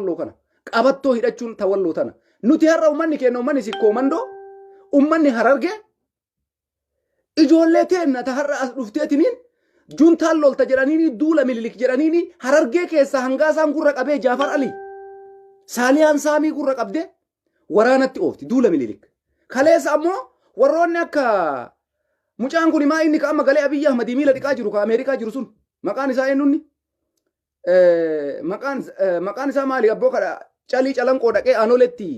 walloo kana qabattoo hidhachuun ta walloo tana nuti har'a ummanni keenya ummanni sikkoommandoo ummanni harargee ijoollee teenna ta har'a as dhufteetiniin juntaan lolta jedhaniini duula mililik jedhaniini harargee keessa hangaasaan gurra qabee Jaafar Ali Saaliyaan Saamii gurra qabdee waraanatti oofti duula mililik kaleessa ammoo warroonni akka mucaan kun maa inni ka amma galee Abiyyi Ahmad miila dhiqaa jiru ka Ameerikaa jiru sun maqaan isaa eenyunni maqaan isaa maali abboo kadha calii calanqoo dhaqee anoletti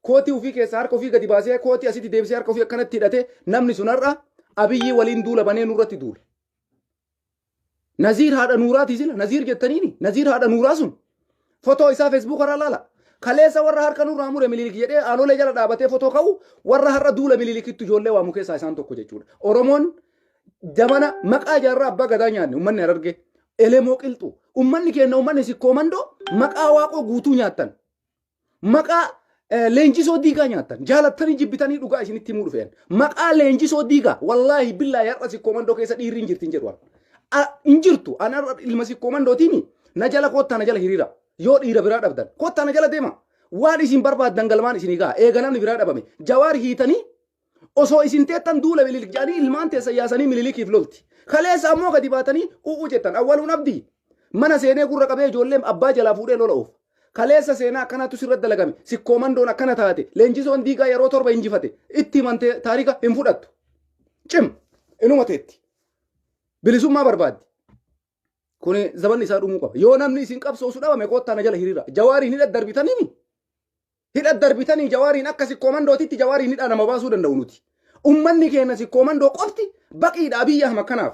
kootii ofii keessa harka ofii gadi baasee kootii asitti deebisee harka ofii akkanatti hidhate namni sun har'a Abiyyi waliin duula banee nurratti duula. Naziir haadha nuuraati sila Naziir jettaniini Naziir haadha nuuraa sun fotoo isaa Facebook irra laala. Kaleessa warra harka nurraa mure mililik jedhee anolee jala dhaabatee fotoo ka'u warra har'a duula mililikittu ijoollee waamu keessaa isaan tokko jechuudha. Oromoon jamana maqaa jaarraa abbaa gadaa nyaanne ummanni hararge elemoo qilxu ummanni keenya ummanni sikkoomandoo maqaa waaqoo guutuu nyaattan maqaa leenjisoo diigaa nyaattan jaalattanii jibbitanii dhugaa isinitti himuu dhufeen maqaa leenjisoo diigaa wallaahi billaahi har'a sikkoomandoo keessa dhiirri hin jirti hin jedhu injirtu ana ilma sikkoomandootiin na jala koottaa na jala hiriira yoo dhiira biraa dhabdan koottaa na jala deema waan isin barbaaddan galmaan isinii gaa eega namni biraa dhabame jawaar hiitanii osoo isin teettan duula mililik jedhanii ilmaan teessa yaasanii mililikiif lolti kaleessa ammoo gadi baatanii u'uu jettan awwaluun abdii mana seenee gurra qabee ijoolleen abbaa jalaa fuudhee lola oof kaleessa seenaa akkanatu sirratti dalagame sikkoomandoon akkana taate leenjisoon diigaa yeroo torba injifate itti himantee taarika hin fudhattu cim inuma teetti bilisummaa barbaaddi kun zabanni isaa dhumuu qaba yoo namni isin qabsoosu dhabame koottaa na jala hiriira jawaariin hidhat darbitanii jawaariin akka sikkoomandootitti jawaariin hidhaa nama baasuu danda'u nuti ummanni keenya sikkoomandoo qofti baqiidha Abiyyi Ahmad kanaaf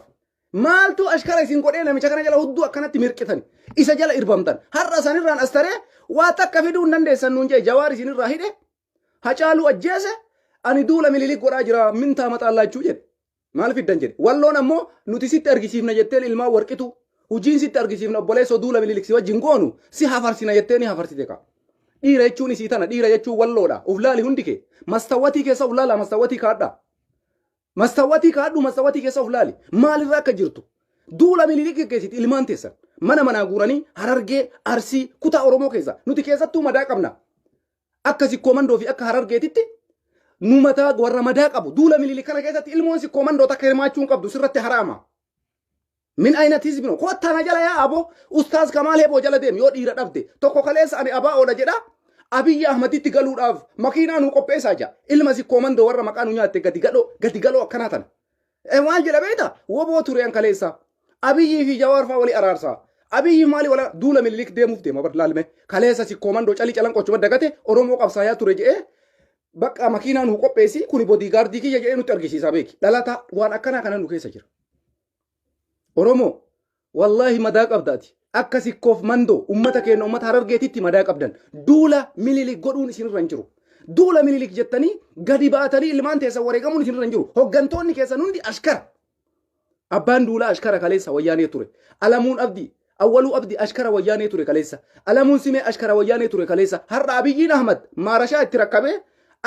maaltu ashkara isin godhee namicha kana jala hudduu akkanatti mirqitan isa jala irbamtan har'a sanirraan astaree waa takka fiduu hin dandeessan nuun jee jawaar isinirraa hidhe hacaaluu ajjeese ani duula mililik godhaa jira mintaa maxaallachuu jedhe maal fiddan jedhe walloon ammoo nuti sitti argisiifna jetteen ilmaan warqitu hujiin sitti argisiifna obboleessoo duula mililik si wajjin goonu si hafarsina jettee ni hafarsite qa dhiira jechuun isii tana dhiira jechuun walloodha uflaali hundi kee mastawwatii keessa uflaala mastawwatii kaadha mastawwatii kaadhu mastawwatii keessa uflaali maalirraa akka jirtu duula mililik keessatti ilmaan teessan mana manaa guuranii harargee arsii kutaa oromoo keessa nuti keessattuu madaa qabna akka sikkoomandoo fi akka harargeetitti nu mataa warra madaa qabu duula mililik kana keessatti ilmoon sikkoomandoo takka hirmaachuun qabdu sirratti haraama min ayna tizbino kottana jala yaa abo ustaaz Kamal Hebo jala deem yoo dhiira dhabde tokko kaleessa ani abaa oola jedha Abiyyi Ahmaditti galuudhaaf makiinaa nu qopheessaa jira ilma sikkoomandoo warra maqaa nu nyaatte gadi galoo akkanaa tana maal jedha beeta woboo tureen kaleessa Abiyyi fi Jawaar faa wali araarsaa Abiyyi maali wala duula mililik deemuuf deema bar laalme kaleessa sikkoomandoo calii calan qochuma dagate Oromoo qabsaayaa ture jedhee bakka makiinaa nu qopheessi kuni boodigaardii kiyya jedhee nutti argisiisaa beeki dhalata waan akkanaa kana nu keessa jira Oromoo wallahi madaa qabdaati akka sikkoof mandoo ummata keenya ummata harargeetitti madaa qabdan duula mililik godhuun isinirra hin jiru duula mililik jettanii gadi baatanii ilmaan teessa wareegamuun isinirra hin jiru hoggantoonni keessan hundi ashkara abbaan duula ashkara kaleessa wayyaanee ture alamuun abdii awwaluu abdii ashkara wayyaanee ture kaleessa alamuun simee ashkara wayyaanee ture kaleessa har'a Abiyyiin Ahmad maarashaa itti rakkabee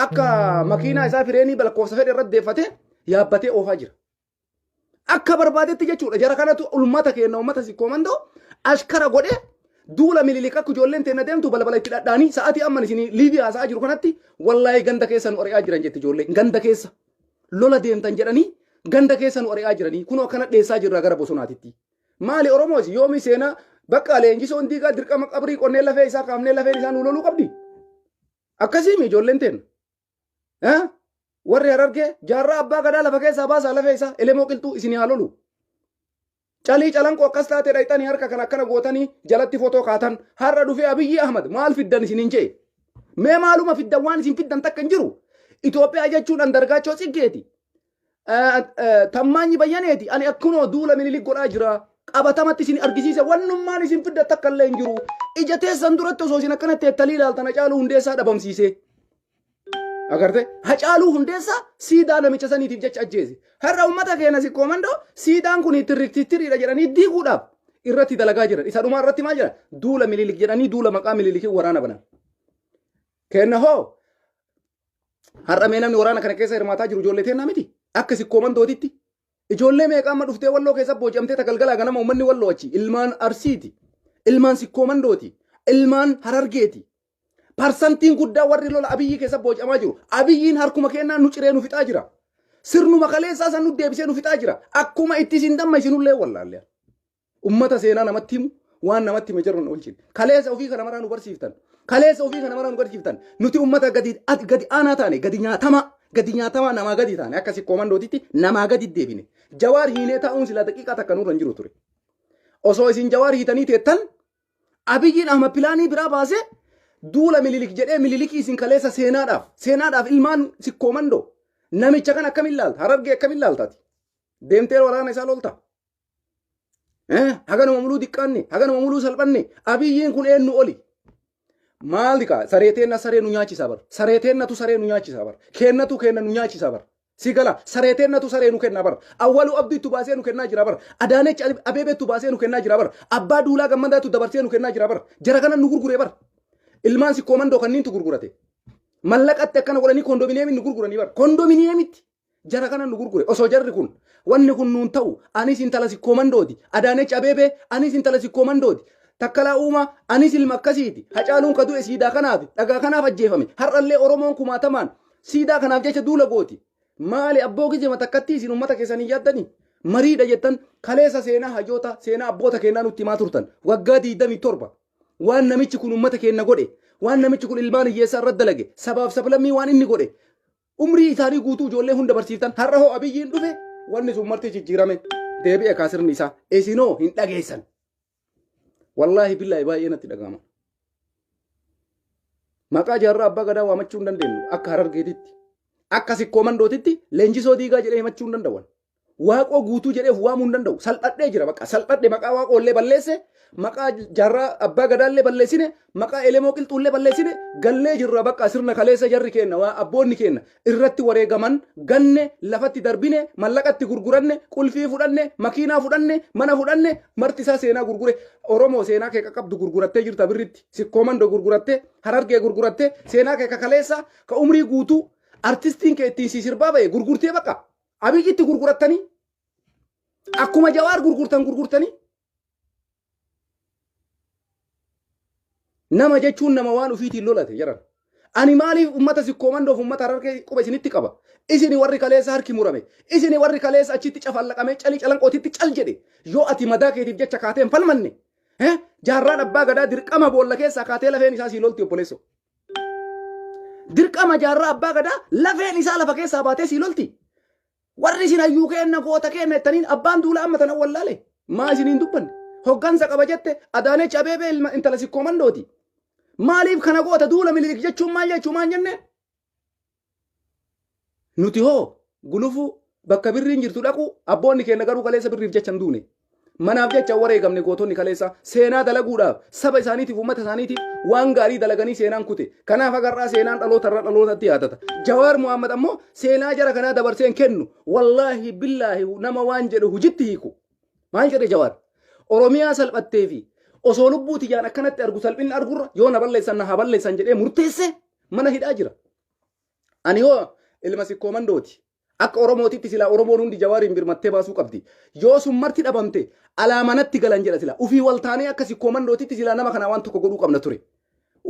akka makiinaa isaa fireenii balakkoofsa fedhe irratti deeffatee yaabbatee oofaa jira akka barbaadetti jechuudha jara kanatu ummata keenya ummata sikkoomandoo ashkara godhe duula mililik akka ijoolleen teenya deemtu balbala itti dhadhaanii sa'aatii amman isin Liibiyaa haasa'aa jiru kanatti wallaahi ganda keessa nu ari'aa jiran jetti ijoollee ganda keessa lola deemtan jedhanii ganda keessa nu ari'aa jiranii kunoo kana dheessaa jirra gara bosonaatitti maali Oromoos yoomi seenaa bakka leenjisoon diigaa dirqama qabrii qonnee lafee isaa kaafnee lafeen isaa nu loluu qabdi akkasiimi ijoolleen teenya warri harargee jaarraa abbaa gadaa lafa keessaa baasaa lafee isaa elemoo qilxuu isin haa lolu calii calanqoo akkas taate dhayxanii harka kan akkana gootanii jalatti fotoo kaatan har'a dhufee Abiyyi Ahmad maal fiddan isiniin jee mee maaluma fiddan waan isin fiddan takka hin jiru Itoophiyaa jechuun andargaachoo Tsiggeeti Tammaanyi Bayyaneeti ani akkunoo duula mililik godhaa jira qabatamatti isin argisiise wannummaan isin fidda takka illee hin jiru ija teessan duratti osoo isin akkanatti eettalii ilaaltan Hacaaluu Hundeessaa dhabamsiise agarte Hacaaluu Hundeessaa siidaa namicha saniitiif jecha ajjeese har'a ummata keenya sikkoomandoo siidaan kun tirriktiriidha jedhanii diiguudhaaf irratti dalagaa jiran isa dhumaa irratti maal jedhan duula mililik jedhanii duula maqaa mililikii waraana banan kenna hoo har'a mee namni waraana kana keessa hirmaataa jiru ijoollee teennaa miti akka sikkoomandootitti ijoollee meeqa amma dhuftee walloo keessa booji'amtee tagalgalaa ganama uummanni walloo achi ilmaan arsiiti ilmaan sikkoomandooti ilmaan Harargeeti. Parsantiin guddaa warri lola Abiyyi keessa boocamaa jiru. Abiyyiin harkuma kennaa nu ciree nu fixaa jira. Sirnuma kaleessaa san nu deebisee nu fixaa jira. Akkuma itti isin damma isinullee wallaalle. Ummata seenaa namatti himu waan namatti hime jirran oolchin. Kaleessa ofii kana maraa nu barsiiftan. Kaleessa ofii kana maraa nu barsiiftan. Nuti ummata gadi aanaa taane gadi nyaatamaa namaa gadi taane akkasi koomandootitti namaa gadi deebine. Jawaar hiinee taa'uun sila daqiiqaa takka nurra hin jiru ture. Osoo isin jawaar hiitanii teettan Abiyyiin Ahmad pilaanii biraa baasee duula mililik jedhee mililikii isin kaleessa seenaadhaaf ilmaan sikkoomandoo namicha kan akkamiin ilaalta Harargee akkamiin ilaaltaati deemtee waraana isaa lolta haganuma muluu diqqaanne haganuma muluu salphanne Abiyyiin kun eenyu oli maali kaa sareeteenna saree nu nyaachisaa bar sareeteennatu saree nu nyaachisaa bar keennatu kenna nu nyaachisaa bar sigala sareeteennatu saree nu kenna bar awwalu abdii itti baasee nu kennaa jira bar Adaanech Abeebee itti baasee nu kennaa jira bar abbaa duulaa gammadaatu dabarsee nu kennaa jira bar jara kana nu gurguree bar ilmaan sikkoomandoo kanniintu gurgurate mallaqatti akkana godhanii kondominiyeemiin nu gurguranii bar kondominiyeemitti jara kana nu gurgure osoo jarri kun wanni kun nuun ta'u anis intala sikkoomandooti Adaanech Abeebee anis intala sikkoomandooti takkalaa uumaa anis ilma akkasiiti Hacaaluun ka du'e siidaa kanaaf dhagaa kanaaf ajjeefame har'allee Oromoon kumaatamaan siidaa kanaaf jecha duula gooti maali abboo gijema takkatti isin ummata keessanii yaaddanii mariidha jettan kaleessa seenaa hayyoota seenaa abboota kennaa nutti himaa turtan waggaa 27 waan namichi kun ummata keenya godhe waan namichi kun ilmaan hiyyeessaa irratti dalage sabaaf sablammii waan inni godhe umrii isaanii guutuu ijoollee hunda barsiiftan har'a hoo Abiyyiin dhufe wanni sun marti jijjiirame deebi'e kaasirni isaa isinoo hin dhageessan wallaahi billaahi baay'ee natti dhagahama maqaa jaarraa abbaa gadaa waamachuu hin dandeenyu akka Harargeetitti akka sikkoomandootitti leenjisoo diigaa jedhee himachuu hin danda'an waaqoo guutuu jedhee waamuu hin danda'u salphadhee jira bakka salphadhe maqaa waaqoollee balleesse maqaa jaarraa abbaa gadaallee balleessine maqaa elemoo qilxuullee balleessine gallee jirra bakka sirna kaleessa jarri kenna waa abboonni kenna irratti wareegaman ganne lafatti darbine mallaqatti gurguranne qulfii fudhanne makiinaa fudhanne mana fudhanne marti isaa seenaa gurgure Oromoo seenaa kee qabdu gurgurattee jirta birritti sikkoomandoo gurgurattee Harargee gurgurattee seenaa kee kaleessa ka umrii guutuu artistiin kee ittiin sirbaa ba'e gurgurtee bakka Abiyyitti gurgurattanii akkuma Jawaar gurgurtanii nama jechuun nama waan ufiitiin lolate jaran ani maaliif ummata sikkoomandoof ummata Harargee quba isinitti qaba isini warri kaleessa harki murame isini warri kaleessa achitti cafallaqamee calanqootitti cal jedhe yoo ati madaa keetiif jecha kaateen falmanne jaarraan abbaa gadaa dirqama boolla keessaa kaatee lafeen isaa sii lolti obboleesso dirqama jaarraa abbaa gadaa lafeen isaa lafa keessaa baatee sii lolti warri isin hayyuu kenna goota kenna ettaniin abbaan duula amma tana wallaale maa isiniin dubbanne hoggansa qaba jette Adaanech Abeebee intala sikkoomandooti maaliif kana goota duula mililik jechuun maal jechuu maan jenne nuti hoo gulufu bakka birriin jirtu dhaqu abboonni keenya garuu kaleessa birriif jechan duune manaaf jecha wareegamne gootonni kaleessa seenaa dalaguudhaaf saba isaaniitiif ummata isaaniitiif waan gaarii dalaganii seenaan kute kanaaf agarraa seenaan dhalootarraa dhalootatti yaadata Jawaar Muhammad ammoo seenaa jara kanaa dabarseen kennu wallaahi billaahi nama waan jedhu hujitti hiiku maal jedhe Jawaar Oromiyaa salphattee fi osoo lubbuuti jaan akkanatti argu salphinni argurra yoo na balleessan na haa balleessan jedhee murteesse mana hidhaa jira ani hoo ilma sikkoomandooti akka Oromootitti sila Oromoon hundi Jawaariin birmattee baasuu qabdi yoo sun marti dhabamte alaamanatti galan jedha sila ufii waltaanee akka sikkoomandootitti sila nama kana waan tokko godhuu qabna ture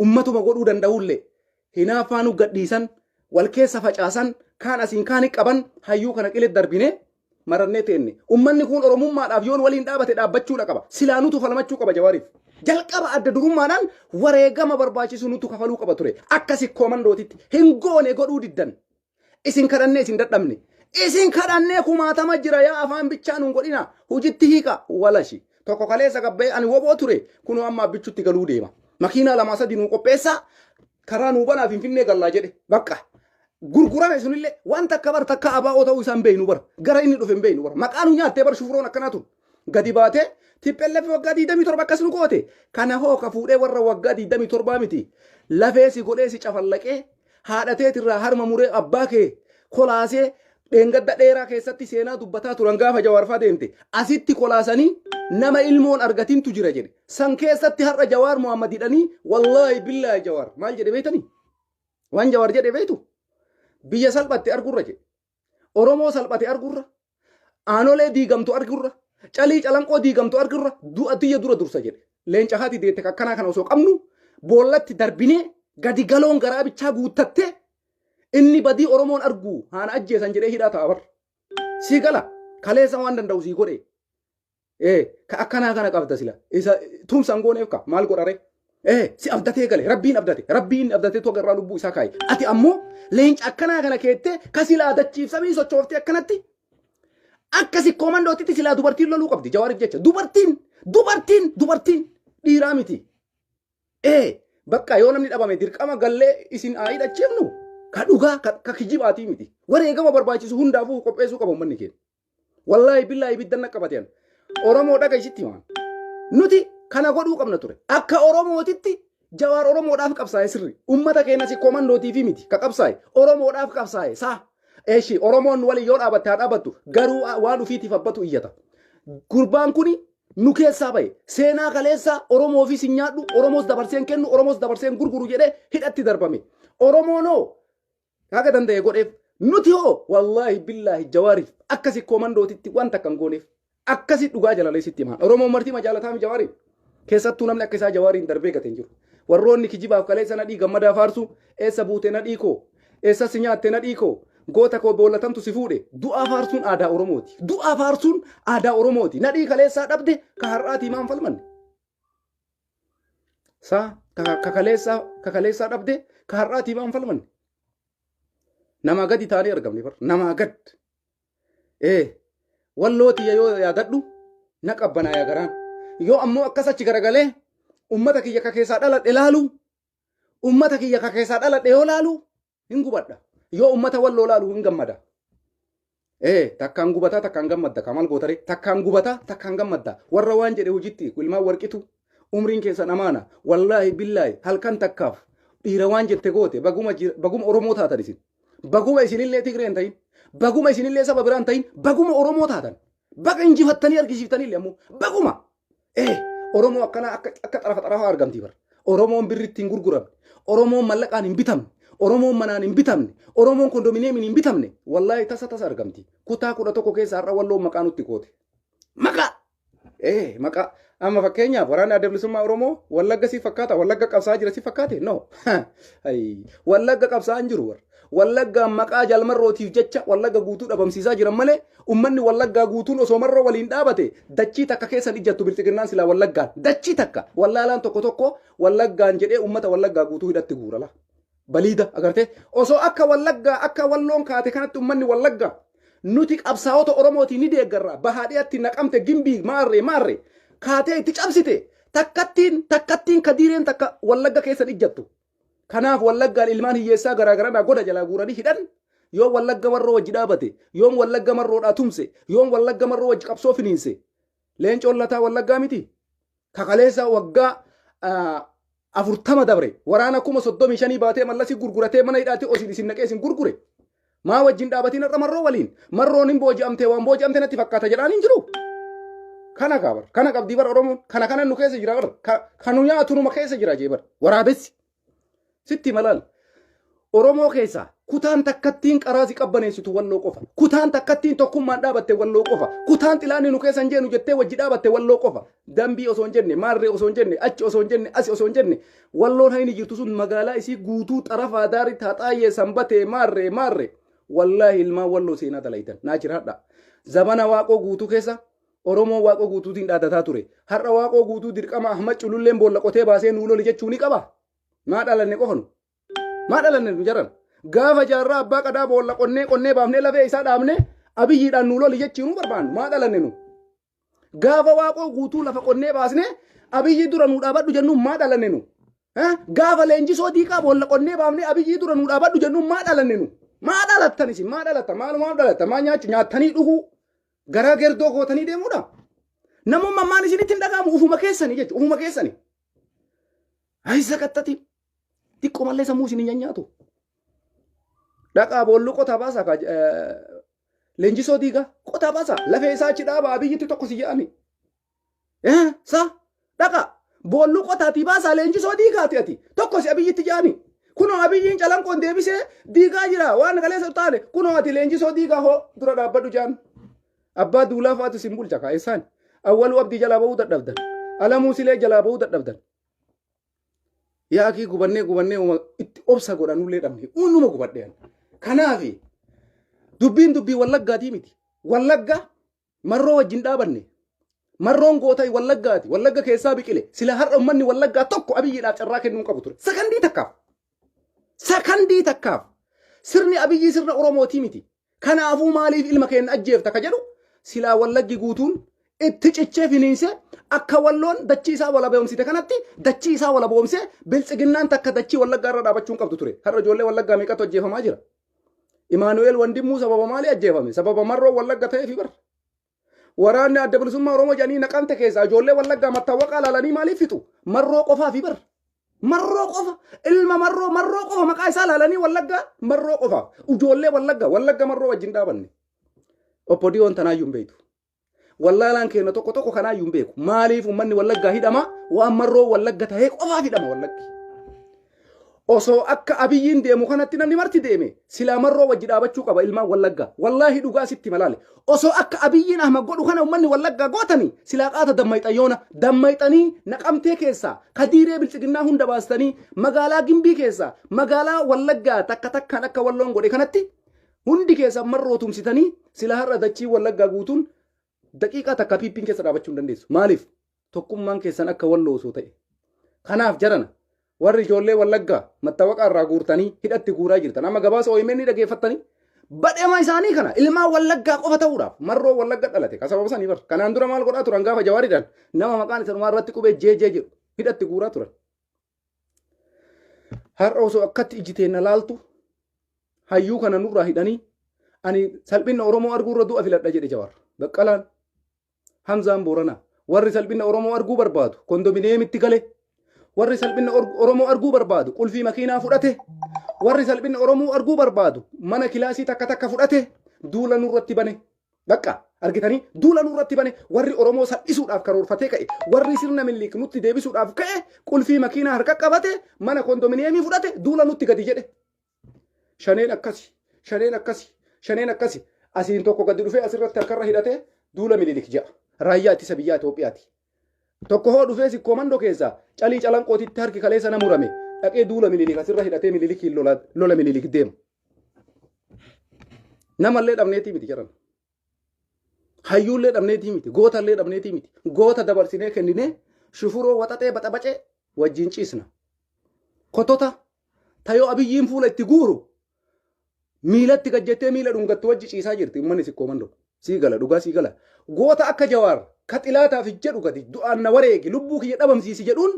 ummatuma godhuu danda'ullee hinaafaanu gadhiisan wal keessa facaasan kaan asiin kaan qaban hayyuu kana qilee darbine marannee teenne ummanni kun Oromummaadhaaf yoon waliin dhaabate dhaabbachuudha qaba silaanutu falmachuu qaba Jawaariif jalqaba adda durummaadhaan wareegama barbaachisu nutu kafaluu qaba ture akka sikkoomandootitti hin goone godhuu diddan isin kadhannee isin dadhabne isin kadhannee kumaatama jira yaa afaan bichaa nuun godhina hujitti hiika walashi tokko kaleessa gabbee ani woboo ture kunoo amma abbichutti galuu deema makiinaa lama sadii nuu qopheessa karaa nuu banaa Finfinnee gallaa jedhe bakka gurgurame sunillee waan takka bar takka abaa'oo ta'uu isaan beeynu bar gara inni dhufe hin beeynu bar maqaa nu nyaattee bar shufroon akkanaatu gadi baatee tippelleef waggaa 27 akkas nu goote kana hoo ka fuudhee warra waggaa 27 miti lafeesi godheesi cafallaqee haadhateetirraa harma muree abbaa kee kolaasee dheengadda dheeraa keessatti seenaa dubbataa turan gaafa Jawaarfaa deemte asitti kolaasanii nama ilmoon argatintu jira jedhe san keessatti har'a Jawaar Muhammad hidhanii wallaahi billaahi Jawaar maal jedhe beeytanii waan Jawaar jedhe beeytu biyya salphatte argurra jedhe Oromoo salphate argurra aanolee diigamtu argurra calii calanqoo diigamtu argurra du'a tiyya dura dursa jedhe leenca haati deette akkanaa kana osoo qabnu boollatti darbinee gadi galoon garaa bichaa guuttatte inni badii Oromoon argu haana ajjeesan jedhee hidhaa ta'a bar. Si gala kaleessa waan danda'u si godhe. Ka akkanaa kana qabda sila. Isa tumsan gooneef ka maal godhare? Si abdatee gale rabbiin abdatee tu agarraa lubbuu isaa kaaye. Ati ammoo leenca akkanaa kana keettee ka silaa dachiifsamii sochooftee akkanatti akkasi koomandootitti silaa dubartiin loluu qabdi Jawaariif jecha. Dubartiin dhiiraa miti. Bakka yoo namni dhabame dirqama gallee isin haa hidhachiifnu ka dhugaa ka kijibaatii miti. Wareegama barbaachisu hundaafuu qopheessuu qaba uummanni keenya. Wallaahi billaahi ibiddan akka bateen. Oromoo dhaga isitti maan. Nuti kana godhuu qabna ture. Akka Oromootitti Jawaar Oromoodhaaf qabsaa'e sirri. Uummata keenya si koomandootiifi miti ka qabsaa'e. Oromoodhaaf qabsaa'e saa. Eeshi Oromoon wali yoo dhaabatte haa dhaabattu garuu waan ufiitiif abbatu iyyata. Gurbaan kuni nu keessaa bahe seenaa kaleessa Oromoo fi sinyaadhu Oromoos dabarseen kennu Oromoos dabarseen gurguru jedhee hidhatti darbame. Oromoonoo haga danda'e godheef nuti hoo wallaahi billaahi Jawaariif akkasi koomandootitti wanta kan gooneef akkasi dhugaa jalaleessitti himaan. Oromoon martii majaalataa mi Jawaariif keessattuu namni akka isaa Jawaariin darbee gateen jiru. Warroonni kijibaaf kaleessa nadhii gammadaa faarsu eessa buute nadhii koo eessa si nyaatte nadhii koo goota koo boollatamtu si fuudhe du'aa faarsuun aadaa Oromooti. Du'aa faarsuun aadaa Oromooti. Nadhii kaleessaa dhabde ka har'aatii maan falmanne. Saa ka kaleessaa dhabde ka har'aatii maan falmanne. Namaa gadi taanee argamne bar. Namaa gad. Wallooti yoo yaadadhu na qabbanaa yaa garaan. Yoo ammoo akkas achi garagalee ummata kiyya ka keessaa dhaladhe laalu ummata kiyya ka keessaa dhaladhe yoo laalu hin gubadha. Yoo ummata walloo laalu hin gammada. Takkaan gubataa takkaan gammadda kamal gootare takkaan gubataa takkaan gammadda. Warra waan jedhe hojitti ilmaan warqitu umriin keessan amaana wallaahi billaahi halkan takkaaf dhiira waan jette goote baguma Oromoo taatan isin. Baguma isinillee Tigreen ta'in baguma isinillee saba biraan ta'in baguma Oromoo taatan. Baga injifattanii argisiiftanillee ammoo baguma. Oromoo akkana akka xarafa argamti bar. Oromoon birritti hin gurguramne. Oromoon mallaqaan hin bitamne. Oromoon manaan hin bitamne. Oromoon kondominiyeemiin hin bitamne. Wallaahi tasa argamti. Kutaa 11 keessa har'a walloon maqaa nutti goote. Maqaa. Amma fakkeenyaaf waraana adda bilisummaa Oromoo Wallagga si fakkaata. Wallagga qabsaa jira si fakkaate? No. Wallagga qabsaa hin jiru. Wallagga maqaa jalmarrootiif jecha Wallagga guutuu dhabamsiisaa jiran malee ummanni Wallaggaa guutuun osoo marra waliin dhaabate dachii takka keessan ijjattu bilxiqinnaan silaa Wallaggaan dachii takka wallaalaan tokko Wallaggaan jedhee ummata Wallaggaa guutuu hidhatti guurala. Baliida agartee osoo akka Wallaggaa akka walloon kaate kanatti ummanni Wallaggaa nuti qabsaa'ota Oromootii ni deeggarra bahaadhiyaatti naqamte gimbii maarree kaatee itti cabsite takkattiin kadiireen takka Wallagga keessan ijjattu. Kanaaf Wallaggaan ilmaan hiyyeessaa garaagaraa goda jalaa guuranii hidhan yoo Wallagga marroo wajji dhaabate yoo Wallagga marroodhaa tumse yoo Wallagga marroo wajji qabsoo finiinse leencoon lataa Wallaggaa miti kakaleessa waggaa 40 dabre waraana 35 baatee mallasii gurguratee mana hidhaatti osii isin naqee isin gurgure maa wajjin dhaabatiin har'a marroo waliin marroon hin booji'amtee waan booji'amte natti fakkaata jedhaan hin jiru. Kana qaba kana qabdii bar Oromoon kana nu keessa jira bar kanu nyaatu numa keessa jira jee bar waraabessi. Sitti malal Oromoo keessa kutaan takkattiin qaraasi qabbaneessitu walloo qofa. Kutaan takkattiin tokkummaan dhaabatte walloo qofa. Kutaan xilaanni nu keessan jeenu jettee wajji dhaabatte walloo qofa. Dambii osoo hin jenne, maarree osoo hin jenne, achi osoo hin jenne, asi osoo hin jenne walloon hayni jirtu sun magaalaa isii guutuu xarafaa daarii taaxaayee sanbatee maarree wallaahi ilmaan walloo seenaa dalaytan naa jiraadha. Zabana waaqoo guutuu keessa Oromoo waaqoo guutuutiin dhaadataa ture. Har'a waaqoo guutuu dirqama Ahmad Cululleen boolla qotee baasee nuu loli jechuu ni qaba. Maa dhalanne qofanu maa dhalanne nu jaran gaafa jaarraa abbaa qadaa boolla qonnee baafnee lafee isaa dhaabne abiyyiidhaan nu loli jechuu nu barbaannu maa dhalanne nu gaafa waaqoo guutuu lafa qonnee baasne abiyyi dura nu dhaabadhu jennuun maa dhalanne nu gaafa leenjisoo diiqaa boolla qonnee baafne abiyyi dura nu dhaabadhu jennuun maa dhalanne nu maa dhalattan isin maa dhalatta maalumaaf dhalatta maa nyaattanii dhuguu garaa gerdoo gootanii deemuudha namummaan maan isinitti hin dhagaamu ufuma keessanii jechuudha ufuma keessanii ayisa qaxxati xiqqoo mallee sammuu isin hin nyaatu. Dhaqaa boollu qotaa baasaa leenjisoo diigaa qotaa baasaa lafee isaa achi dhaabaa abiyyitti tokko si jedhani. Saa dhaqaa boollu qotaatii baasaa leenjisoo diigaati ati tokko si abiyyitti jedhani. Kunoo abiyyiin calanqoon deebisee diigaa jira waan galeessa taane kunoo ati leenjisoo diigaa hoo dura dhaabbadhu jedhan. Abbaa duulaa fa'aatu sin bulcha kaa'essaan awwaluu abdii jalaa ba'uu dadhabdan. alamuu silee jalaa ba'uu dadhabdan. Yaakii gubannee itti obsa godhanullee dhabne uumama gubadheen. Kanaaf dubbiin dubbii wallaggaatii miti. Wallagga marroo wajjin dhaabanne. Marroon gootai wallaggaati. Wallagga keessaa biqile. Sila har'a uummanni wallaggaa tokko abiyyiidhaaf carraa kennuu qabu ture. Sakandii takkaaf. Sirni abiyyii sirna Oromootii miti. Kanaafuu maaliif ilma keenya ajjeefta ka jedhu silaa wallaggi guutuun itti cichee finiinse akka walloon dachii isaa wala beekumsite kanatti dachii isaa wala boomse biltsiginnaan takka dachii wallaggaa irra dhaabachuun qabdu ture. Har'a ijoollee wallaggaa meeqatu ajjeefamaa jira? Imaanu'eel Wandimmuu sababa maalii ajjeefame? Sababa marroo wallagga ta'eefi bara. Waraanni adda bilisummaa Oromoo jedhanii naqamte keessaa ijoollee wallaggaa mattaawwaqaa laalanii maaliif fixu? Marroo qofaafi bara. Marroo qofa ilma marroo qofa maqaa isaa laalanii wallaggaa marroo qofa ijoollee wallagga marroo wajjin dhaabanne. Oppodiyoon tanaayyuu hin beektu. Wallaalaan keenya tokko kanaayyuu hin beeku. Maaliif uummanni wallaggaa hidhama? Waan marroo wallagga ta'ee qofaaf hidhama wallaggi. Osoo akka abiyyiin deemu kanatti namni marti deeme silaa marroo wajji dhaabachuu qaba ilmaan wallaggaa. Wallaahi dhugaa sitti malaale. Osoo akka abiyyiin ahma godhu kana uummanni wallaggaa gootanii silaa qaata dammayxayyoona dammayxanii naqamtee keessaa kadiiree biltsiginnaa hunda baastanii magaalaa gimbii keessaa magaalaa wallaggaa takkaan akka walloon godhe kanatti hundi keessaa marroo tumsitanii silaa har'a dachii wallaggaa guutuun daqiiqaa takka piippiin keessa dhaabachuu hin dandeessu. Maaliif? Tokkummaan keessan akka walloo osoo ta'e. Kanaaf jarana warri ijoollee wallaggaa mattaawaqaa irraa guurtanii hidhatti guuraa jirtan amma gabaasa OMN ni dhageeffattanii badheema isaanii kana ilmaan wallaggaa qofa ta'uudhaaf marroo wallagga dhalate ka sababa sanii bar kanaan dura maal godhaa turan gaafa jawaariidhaan nama maqaan isaanii irratti qubee jeejee jedhu hidhatti guuraa turan. Har'a osoo akkatti ijjiteen laaltu hayyuu kana nurraa hidhanii ani salphina Oromoo arguu irra du'a filadha jedhe Jawaar Baqqalaan Hamzaan Booranaa warri salphina Oromoo arguu barbaadu kondominiyeemitti gale. Warri salphina Oromoo arguu barbaadu qulfii makiinaa fudhate. Warri salphina Oromoo arguu barbaadu mana kilaasii takka fudhate duula nurratti bane. Bakka argitanii duula nurratti bane warri Oromoo salphisuudhaaf karoorfatee ka'e warri sirna Minilik nutti deebisuudhaaf ka'e qulfii makiinaa harka qabate mana kondominiyeemii fudhate duula nutti gadi jedhe. Shaneen akkasi asiin tokko gadi dhufee asirratti harkarra hidhatee duula Minilik jedha. Raayyaa ittisa biyyaa Itoophiyaati. Tokko hoo dhufee si koomandoo keessaa calii calanqootitti harki kaleessa na murame dhaqee duula Minilik asirra hidhatee Minilikiin lola Minilik deema. Namallee dhabneetii miti jedhan. Hayyuullee dhabneetii miti. Gootallee dhabneetii miti. Goota dabarsinee kenninee shufuroo waxaxee baxabacee wajjin ciisna. Kotota tayoo abiyyiin fuula itti guuru miilatti gajjettee miila dhungattu wajji ciisaa jirti uummanni si koomandoo. Sii gala dhugaa sii gala. Goota akka Jawaar ka xilaataaf jedhu gadi du'aan na wareegi lubbuu kiyya dhabamsiisi jedhuun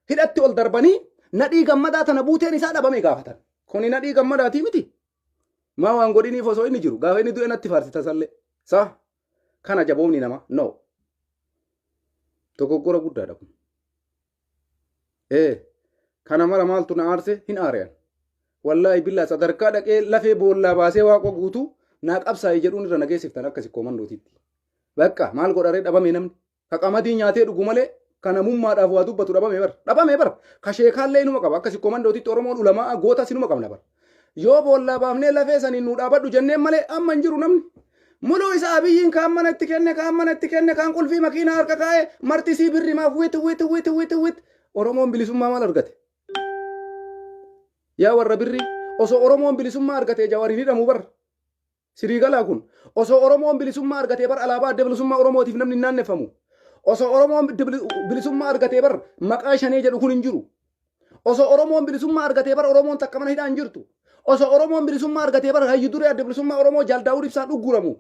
hidhatti ol darbanii nadhii gammadaa tana buuteen isaa dhabame gaafatan. Kuni nadhii gammadaatii miti. Maa waan godhiniif osoo inni jiru gaafa inni du'e natti faarsita sallee. Saa kana jaboomni nama no. Dogoggora guddaadha kun. Kana mara maaltu na aarse hin aareen. Wallaahi billaa sadarkaa dhaqee lafee boollaa baasee waaqa guutuu naa qabsaa'ee jedhuun irra nageessiftan akkasi koomandootiitti. Bakka maal godharee dhabame namni ka qamadii nyaatee dhugu malee kana mummaadhaaf waa dubbatu dhabame bar ka sheekaallee inuma qaba akkasi koomandootiitti Oromoon ulamaa goota sinuma qabna bar yoo boollaa baafnee lafee saniin nuu dhaabadhu jenneen malee amma hin jiru namni muluu isaa abiyyiin kaan manatti kenne kaan qulfii makiinaa harka kaa'ee martisii birrimaaf wit Oromoon bilisummaa maal argate yaa warra birrii osoo Oromoon bilisummaa argate Jawaariin hidhamuu bar Sirii galaa kun osoo Oromoon bilisummaa argatee bar alaabaa adda bilisummaa Oromootiif namni naannefamu. Osoo Oromoon bilisummaa argatee bar maqaa shanee jedhu kun hin jiru. Osoo Oromoon bilisummaa argatee bar Oromoon takka mana hidhaa hin jirtu. Osoo Oromoon bilisummaa argatee bar hayyu duree adda bilisummaa Oromoo Jaaldaawud Ibsaan dhugguramu.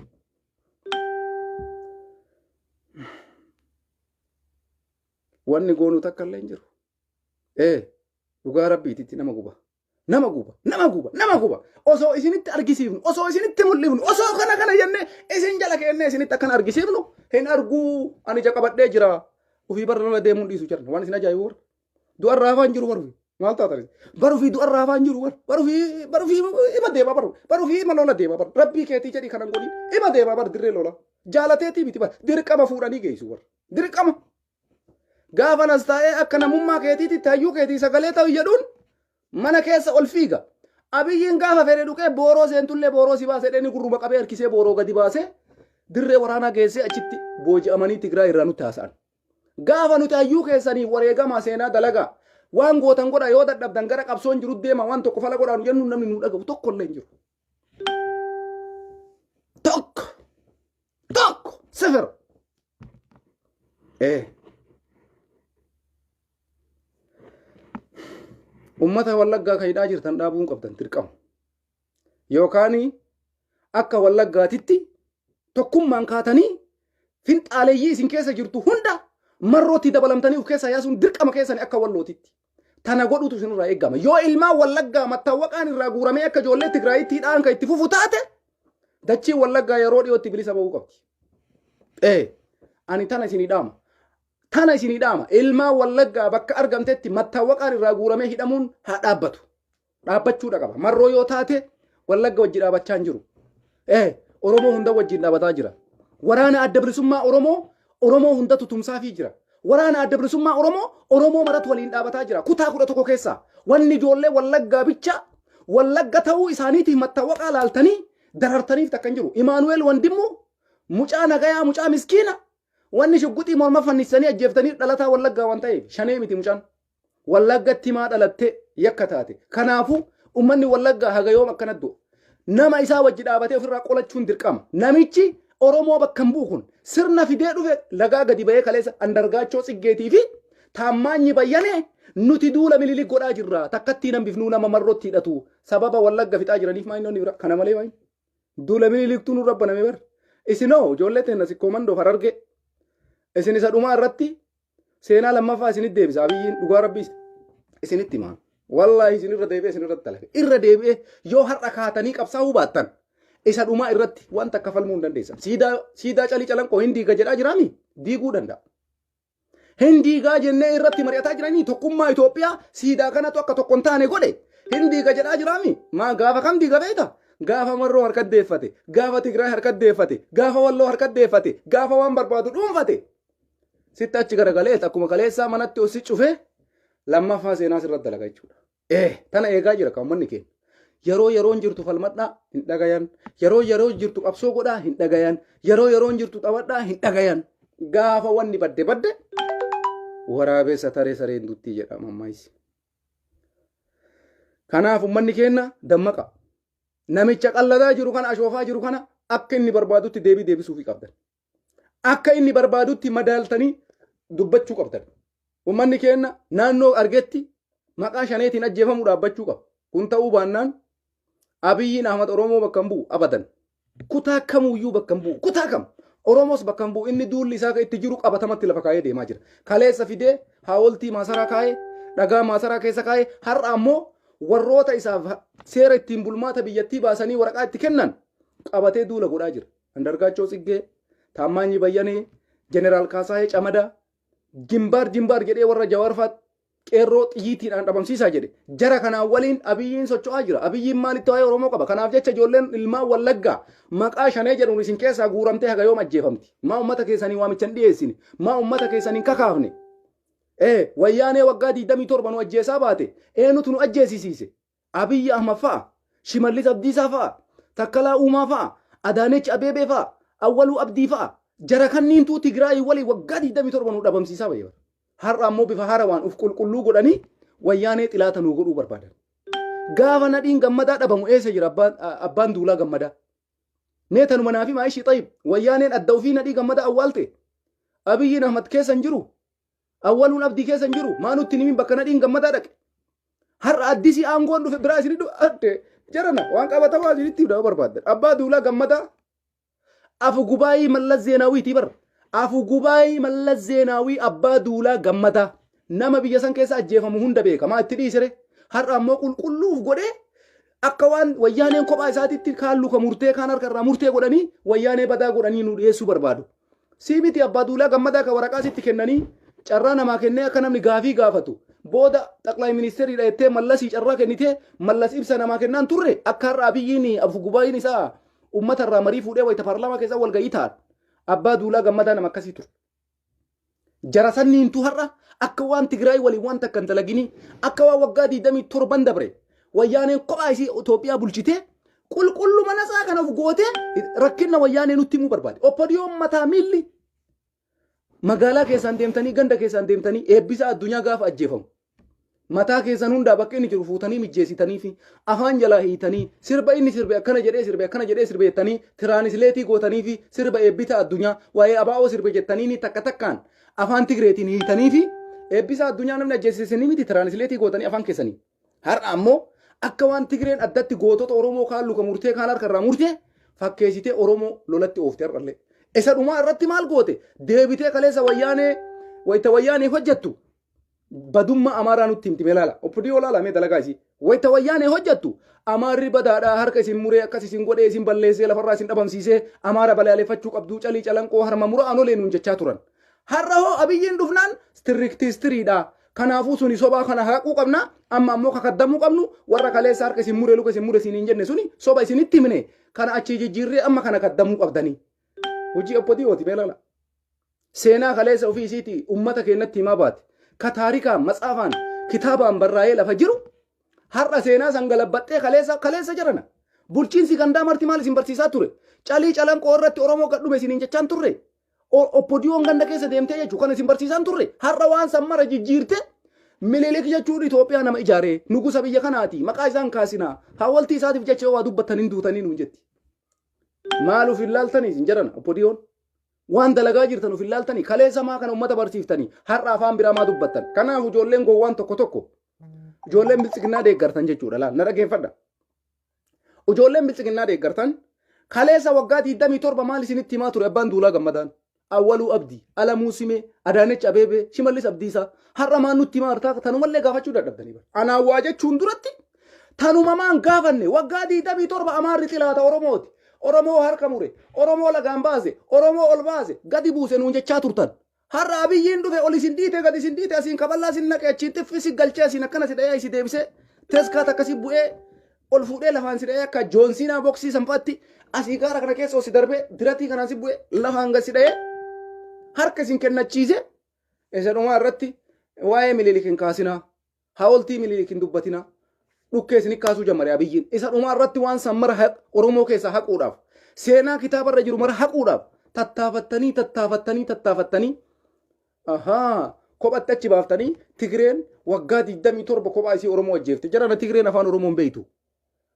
Wanni goonuu takka illee hin jiru. Dhugaa rabbiititti nama guba. Osoo isinitti argisiifnu, osoo isinitti mul'ifnu, osoo kana jennee isin jala keennee isinitti akkan argisiifnu hin arguu ani jaqabadhee jira. Ufii barra nama deemuun dhiisu jirna. Waan isin ajaa'ibu warra. Du'arraa afaan jiru warri. Maal taatan? Barufii du'arraa afaan jiru warri. Barufii ima deema baru. Barufii ima lola deema baru. Rabbii keetii jedhii kanan godhin ima deema baru dirree lola. Jaalateetii miti baru. Dirqama fuudhanii geessu warri. Dirqama. Gaafa nas taa'ee akka namummaa keetiitti hayyuu keetii sagalee ta'u jedhuun mana keessa ol fiiga. Abiyyiin gaafa fedhe dhuqee booroo seentullee booroo si baasee dheeni gurruma qabee harkisee booroo gadi baasee dirree waraanaa geessee achitti booji'amanii Tigraay irraa nutti haasa'an. Gaafa nuti hayyuu keessanii wareegama seenaa dalagaa. Waan gootan godha yoo dadhabdan gara qabsoon jiru deema waan tokko fala godhaanu jennu namni nu dhagahu tokko illee hin jiru. Tokko sifir. Ummata Wallaggaa kan hidhaa jirtan dhaabuun qabdan dirqama. Yookaan akka Wallaggaatitti tokkummaan kaatanii finxaaleeyyii isin keessa jirtu hunda marrootti dabalamtanii of keessaa yaasuun dirqama keessanii akka Wallootitti. Tana godhutu isinirraa eegama. Yoo ilmaan Wallaggaa mattaawwaqaan irraa guuramee akka ijoollee Tigraayitti hidhaan kan itti fufu taate dachii Wallaggaa yeroo dhiyootti bilisa bahuu qabdi. Ani tana isinii dhaama. Tana isinii dhaama. Ilmaan Wallaggaa bakka argamtetti mattaawwaqaan irraa guuramee hidhamuun haa dhaabbatu. Dhaabbachuudha qaba. Marroo yoo taate Wallagga wajji dhaabachaa hin jiru. Oromoo hunda wajjin dhaabataa jira. Waraana adda bilisummaa Oromoo hundatu tumsaafii jira. Waraana adda bilisummaa Oromoo maratu waliin dhaabataa jira. Kutaa 11 keessaa wanni ijoollee Wallaggaa bicha Wallagga ta'uu isaaniitiif mattaawwaqaa laaltanii darartaniif takka hin jiru. Imaanuweel Wandimmoo mucaa nagayaa mucaa miskiina wanni shugguxii morma fannisanii ajjeeftanii dhalataa Wallaggaa waan ta'eef shanee miti mucaan. Wallaggatti maa dhalatte yakka taate. Kanaafuu ummanni Wallaggaa haga yoom akkanattu nama isaa wajji dhaabatee ofirraa qolachuun dirqama. Namichi Oromoo bakka hin bu'u kun sirna fidee dhufe lagaa gadi bahee kaleessa Andargaachoo Tsiggeetii fi Taammaanyi Bayyanee nuti duula Minilik godhaa jirra. Takkatti nambifnuu nama marrootti hidhatu sababa Wallagga fixaa jiraniif maa inni bira kana malee wayin. Duula Miniliktuu nu rabbaname bar. Isinoo ijoollee teenna sikkoomandoo Hararge. Isin isa dhumaa irratti seenaa lammaffaa isinitti deebisa. Abiyyiin dhugaa rabbiis isinitti himaa. Wallaahi isin irra deebi'ee isin irratti dalaga. Irra deebi'ee yoo har'a kaatanii qabsaa'uu baattan isa dhumaa irratti wanta akka falmuu hin dandeessan. Siidaa calii calanqoo hin diiga jedhaa jiraami diiguu danda'a. Hin diigaa jennee irratti mari'ataa jiranii tokkummaa Itoophiyaa siidaa kanatu akka tokko hin taane godhe hin diiga jedhaa jiraami. Maa gaafa kam diiga beekta? Gaafa Marroo harkat deeffate, gaafa Tigraay harkat deeffate, gaafa Walloo harkat deeffate, gaafa waan barbaadu dhuunfate. Sitti achi garagalee akkuma kaleessaa manatti osii cufee lammaffaa seenaa sirratti dalaga jechuudha. Tana eegaa jira kan uummanni keenya. Yeroon jirtu falmadhaa hin dhagayan. Yeroo jirtu qabsoo godhaa hin dhagayan. Yeroon jirtu xabadhaa hin dhagayan. Gaafa wanni badde waraabessa taree sareen duttii jedhama ammaysi. Kanaaf uummanni keenya dammaqa. Namicha qalladaa jiru kana ashoofaa jiru kana akka inni barbaadutti deebisuufii qabdan. Akka inni barbaadutti madaaltanii dubbachuu qabdan. Uummanni keenya naannoo argetti maqaa shaneetiin ajjeefamuu dhaabbachuu qaba. Kun ta'uu baannaan Abiyyiin Ahmad Oromoo bakka hin bu'u abadan. Kutaa kamuyyuu bakka hin bu'u. Kutaa kam? Oromoos bakka hin bu'u. Inni duulli isaa itti jiru qabatamatti lafa kaayee deemaa jira. Kaleessa fidee haawoltii maasaraa kaayee dhagaa maasaraa keessa kaayee har'a ammoo warroota isaaf seera ittiin bulmaata biyyattii baasanii waraqaa itti kennan qabatee duula godhaa jira. Andargaachoo Tsiggee, Taammaanyi Bayyanee, Jeneraal Kaasaayee Camadaa, Jimbaar jedhee warra Jawaarfaat qeerroo xiyyiitiidhaan dhabamsiisaa jedhe. Jara kanaan waliin Abiyyiin socho'aa jira. Abiyyiin maalitti waa'ee Oromoo qaba? Kanaaf jecha ijoolleen ilmaan Wallaggaa maqaa shanee jedhuun isin keessaa guuramtee haga yoom ajjeefamti? Maa uummata keessanii waamicha hin dhiyeessine? Maa uummata keessanii hin kakaafne? Wayyaanee waggaa 27 nu ajjeesaa baate eenyutu nu ajjeesisiise? Abiyyi Ahmad fa'a, Shimallis Abdiisaa fa'a, Takkalaa Uumaa fa'a, Adaanechi Abeebee fa'a, Awwaluu Abdii fa'a. Jara kanniintuu Tigraay walii waggaa 27 nu dhabamsiisaa bahe. Har'a ammoo bifa haarawaan uf qulqulluu godhanii wayyaanee xilaata nuu godhuu barbaadan. Gaafa nadhiin gammadaa dhabamu eessa jira abbaan duulaa gammadaa? Neetanuma naafi maayishii xayib wayyaaneen adda ofii nadhii gammadaa awwaalte. Abiyyiin Ahmad keessa hin jiru. Awwaluun Abdii keessa hin jiru. Maa nutti nimin bakka nadhiin gammadaa dhaqe. Har'a addisii aangoon dhufe biraa isin adde jarana waan qabatamaa isinitti hidhaa barbaadan. Abbaa duulaa gammadaa afu gubaayii Mallas Zeenaawiitii bara. Afu gubaayii Mallas Zeenaawii abbaa duulaa gammadaa nama biyya san keessa ajjeefamu hunda beeka. Maa itti dhiisire? Har'a ammoo qulqulluuf godhee akka waan wayyaaneen kophaa isaatiitti kaallu ka murtee kaan harkarraa murtee godhanii wayyaanee badaa godhanii nu dhiyeessuu barbaadu. Siimiti abbaa duulaa gammadaa ka waraqaa sitti kennanii carraa namaa kennee akka namni gaafii gaafatu. Booda xaqlaa ministeerii dhayettee Mallasii carraa kennitee Mallas ibsa namaa kennaan turre akka har'a Abiyyiin afu gubaayiin isaa uummatarraa marii fuudhee wayita paarlaamaa keessa wal ga'ii ta'an. Abbaa duulaa gammadaa nama akkasii ture. Jara sanniintu har'a akka waan Tigraay waliin waan takka hin dalagini akka waan waggaa 27 dabre wayyaaneen kophaa isii Itoophiyaa bulchitee qulqullu mana isaa kana of gootee rakkinna wayyaanee nutti himuu barbaade. Oppodiyoon mataa miilli magaalaa keessaan deemtanii ganda keessaan deemtanii eebbisa addunyaa gaafa ajjeefamu. Mataa keessan hundaa bakka inni jiru fuutanii mijjeessitanii fi afaan jalaa hiitanii sirba inni sirbe akkana jedhee sirbe jettanii tiraanisleetii gootanii fi sirba eebbisa addunyaa waa'ee abaa'oo sirbe jettanii ni takka takkaan afaan Tigreetiin hiitanii fi eebbisa addunyaa namni ajjeessisanii miti tiraanisleetii gootanii afaan keessanii. Har'a ammoo akka waan Tigreen addatti gootota Oromoo kaan luka murtee kaan harkarraa murtee fakkeessitee Oromoo lolatti oofte har'allee. Isa dhumaa irratti maal goote deebitee kaleessa wayita wayyaanee hojjettu. Badummaa amaaraa nutti himti meelaala oppodiyoo laala mee dalagaa isii wayita wayyaanee hojjettu amaarri badaadhaa harka isin muree akkas isin godhee isin balleessee lafarraa isin dhabamsiisee amaara balaaleffachuu qabduu calii calanqoo harma mura anolee nuun jechaa turan. Har'a hoo abiyyiin dhufnaan stiriktiistiriidha. Kanaafuu suni sobaa kana haquu qabna amma ammoo kakaddamuu qabnu warra kaleessa harka isin muree luka isin mure isin hin jenne suni soba isinitti himne kana achi jijjiirree amma kana kaddamuu qabdanii. Hojii oppodiyooti meelaala. Seenaa kaleessa ofii isiiti ummata keenyatti himaa baate. Kataarikaan matsaafaan kitaabaan barraa'ee lafa jiru har'a seenaa san galabbaxxee kaleessa jirana. Bulchiinsi gandaa marti maal isin barsiisaa ture? Calii calanqoo irratti Oromoo gadhume isiniin jechaan turre. Oppodiyoon ganda keessa deemtee jechuu kan isin barsiisaan turre. Har'a waan san mara jijjiirte Minilik jechuun Itoophiyaa nama ijaaree nugusa biyya kanaati maqaa isaan kaasinaa hawwaltii isaatiif jecha waa dubbattaniin duutanii nuun jetti. Maaluuf hin laaltanii isin jedhana oppodiyoon? Waan dalagaa jirtan of ilaaltanii kaleessa maa kana uummata barsiiftanii har'a afaan biraa maa dubbattan. Kanaaf ijoolleen gowwaan tokko ijoolleen biltsiginnaa deeggartan jechuudha laal na dhageeffadha. Ijoolleen biltsiginnaa deeggartan kaleessa waggaa 27 maal isinitti himaa ture abbaan Duulaa Gammadaan Awwaluu Abdii Alamuu Simee Adaanech Abeebee Shimallis Abdiisaa har'a maan nutti himaa hartaa tanumallee gaafachuu dadhabdanii bara. Anaawwaa jechuun duratti tanumamaan gaafanne waggaa 27 amaarri xilaata Oromooti. Oromoo harka mure, Oromoo lagaan baase, Oromoo ol baase, gadi buuse nuun jechaa turtan. Har'a abiyyiin dhufe ol isin dhiite gadi isin dhiite asiin kaballaa isin naqe achiin xiffisi galchee asiin akkana si dha'ee isi deebisee teeskaat akkasii bu'ee ol fuudhee lafaan si dha'ee akka joonsiinaa boksii sanfaatti asii gaara kana keessa si darbee diratii kanaan si bu'ee lafaan gad si dha'ee harka isin kennachiise isa dhumaa irratti waa'ee Minilik hin kaasinaa hawoltii Minilik hin dubbatinaa. Dhukkee isin kaasuu jammare abiyyiin isa dhumaa irratti waan san mara Oromoo keessaa haquudhaaf seenaa kitaabarra jiru mara haquudhaaf tattaafattanii kophatti achi baaftanii Tigreen waggaa 27 kophaa isii Oromoo ajjeefte jarana Tigreen afaan Oromoon beeytu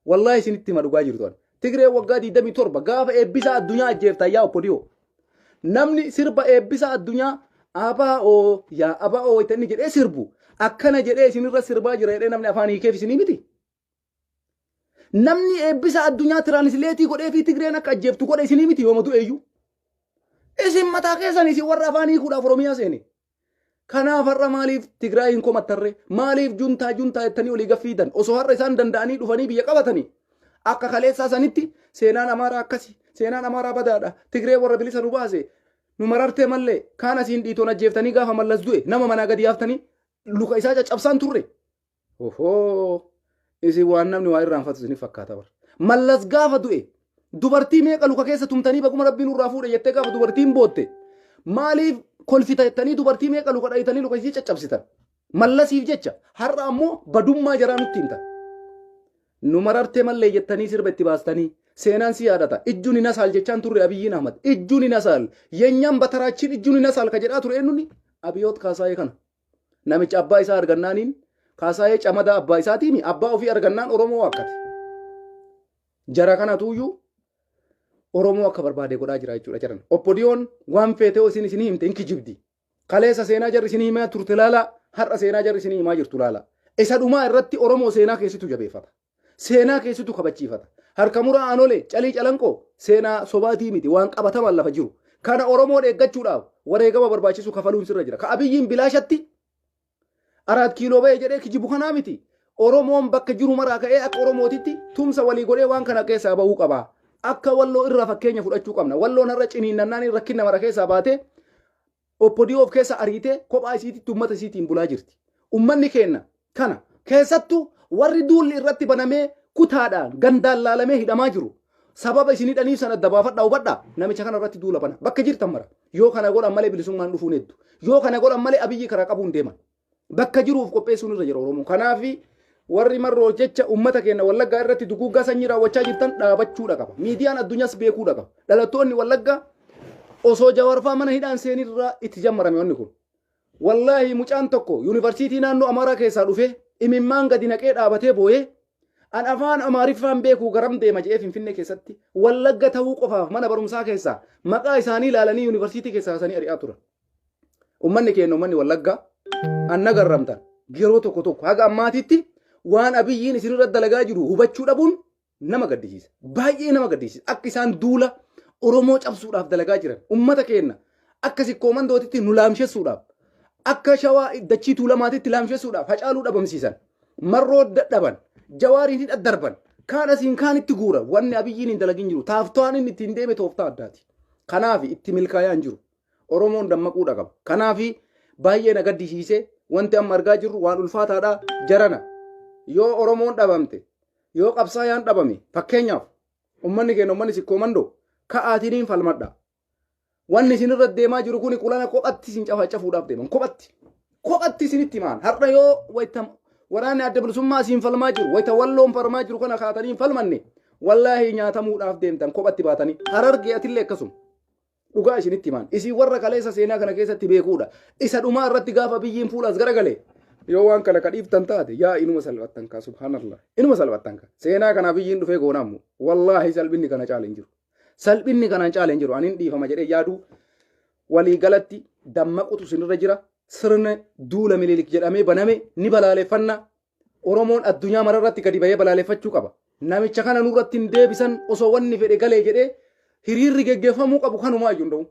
wallaahi isinitti hima dhugaa jirtu Tigreen waggaa 27 gaafa eebbisa addunyaa ajjeefta yaa oppodiyoo namni sirba eebbisa addunyaa abaa'oo yaa abaa'oo itti inni jedhee sirbu akkana jedhee isinirra sirbaa jira jedhee namni afaan hiikeef isinii miti. Namni eebbisa addunyaa tiraanisleetii godhee fi Tigreen akka ajjeeftu godhe isinii miti yoomatu eeyyuu. Isin mataa keessan isin warra afaan hiikuudhaaf Oromiyaa seene. Kanaaf har'a maaliif Tigraay hin komattarre maaliif juntaa jettanii olii gaffiidan osoo har'a isaan danda'anii dhufanii biyya qabatanii akka kaleessaa sanitti seenaan Amaaraa akkasi seenaan Amaaraa badaadha Tigree warra bilisa nu baase nu marartee mallee kaan asiin dhiitoon ajjeeftanii gaafa mallas du'e nama manaa gadi yaaftanii luka isaa caccabsaan turre. Isin waan namni waa irraanfatu isiniif fakkaata bara. Mallas gaafa du'e dubartii meeqa luka keessa tumtanii baguma rabbiin irraa fuudhe jettee gaafa dubartiin bootte maaliif kolfita jettanii dubartii meeqa luka dhayitanii luka isii caccabsitan. Mallasiif jecha har'a ammoo badummaa jaraa nutti himta. Nu marartee mallee jettanii sirba itti baastanii seenaan si yaadata ijjuun hin asaal jechaan turre Abiyyiin Ahmad ijjuun hin asaal yeenyaan bataraachiin ijjuun hin asaal ka jedhaa ture eenyuuni Abiyoot Kaasaayee kana. Namicha abbaa isaa argannaaniin Kaasaayee camadaa abbaa isaatiin abbaa ofii argannaan Oromoo akkate. Jara kanatuuyyuu Oromoo akka barbaade godhaa jira jechuudha jiran. Oppodiyoon waan feetee isin himte hin kijibdi. Kaleessa seenaa jarri isin himaa turte laala har'a seenaa jarri isin himaa jirtu laala. Isa dhumaa irratti Oromoo seenaa keessattu jabeeffata. Seenaa keessattu kabachiifata. Harka muraa aanolee calii calanqoo seenaa sobaatii miti waan qabataman lafa jiru. Kana Oromoo eeggachuudhaaf wareegama barbaachisu kafaluun sirra jira. Ka Abiyyiin bilaashatti 4 kiiloo ba'ee jedhee kijibu kanaa miti. Oromoon bakka jiru maraa ka'ee akka Oromootitti tumsa walii godhee waan kana keessaa bahuu qaba. Akka walloo irraa fakkeenya fudhachuu qabna. Walloon har'a ciniinnannaan rakkina mara keessaa baatee Oppodiyoo of keessa ariitee kophaa isiititti uummata isiitiin bulaa jirti. Uummanni keenya kana keessattuu warri duulli irratti banamee kutaadhaan gandaan laalamee hidhamaa jiru. Sababa isin hidhaniif sana adda baafadhaa hubadhaa namicha kana irratti duula bana. Bakka jirtan mara. Yoo kana godhan malee bilisummaan dhufuun hedduu. Yoo kana godhan malee Abiyyi karaa qabuun deeman. Bakka jiruuf qopheessuun irra jira Oromoon. Kanaaf warri marroo jecha uummata keenya Wallaggaa irratti duguuggaa sanyii raawwachaa jirtan dhaabachuudha qaba. Miidiyaan addunyaas beekuudha qaba. Dhalattoonni Wallaggaa osoo jawarfaa mana hidhaan seenirraa itti jammarame wanni kun. Wallaahi mucaan tokko yuunivarsiitii naannoo Amaaraa keessaa dhufe imimmaan gadi naqee dhaabatee boo'ee an afaan Amaariffaan beekuu garam deema jedhee Finfinnee keessatti Wallagga ta'uu qofaaf mana barumsaa keessaa maqaa isaanii ilaalanii yuunivarsiitii keessaa kaasanii ari'aa turan. Uummanni keenya uummanni Wallaggaa anna garramtan yeroo tokko haga ammaatitti waan abiyyiin isinirra dalagaa jiru hubachuu dhabuun nama gaddisiisa. Baay'ee nama gaddisiisa. Akka isaan duula Oromoo cabsuudhaaf dalagaa jiran uummata keenya akka sikkoomandooti nu laamsheessuudhaaf akka shawaa dachii tuulamaatitti laamsheessuudhaaf hacaaluu dhabamsiisan marroo dadhaban jawaariin hidhaddarban kaan asiin kaan itti guura wanni abiyyiin hin dalagin jiru taaftoon inni ittiin deeme tooftaa addaati. Kanaaf itti milkaa'aa hin jiru. Oromoon dammaquudha qaba. Kanaaf baay'ee na gaddisiise wanti amma argaa jirru waan ulfaataadha jarana. Yoo Oromoon dhabamte yoo qabsaayaan dhabame fakkeenyaaf uummanni keenya uummanni sikkoomandoo ka'aatiniin falmadha. Wanni isinirra deemaa jiru kuni qulana kophatti isin cafacafuudhaaf deeman kophatti isinitti himaan har'a yoo wayita waraanni adda bilisummaa isin falmaa jiru wayita walloon falmaa jiru kana kaatanii falmanne wallaahi nyaatamuudhaaf deemtan kophatti baatanii Harargee atillee akkasuma dhugaa isinitti himaan isin warra kaleessa seenaa kana keessatti beekuudha isa dhumaa irratti gaafa biyyiin fuulas garagalee yoo waan kana kadhiiftan taate yaa inuma salphattan ka subhanallah inuma salphattan ka seenaa kana biyyiin dhufee goonaamu wallaahi salphinni kana caaleen jiru. Salphinni kanaan caaleen jiru anin dhiifama jedhee yaadu walii galatti dammaqutu sinirra jira sirna duula Minilik jedhamee baname ni balaaleffanna Oromoon addunyaa mararratti gadi bahee balaaleffachuu qaba. Namicha kana nurratti hin deebisan osoo wanni fedhe galee jedhee hiriirri geggeeffamuu qabu kanumaa iyyuu nda'u.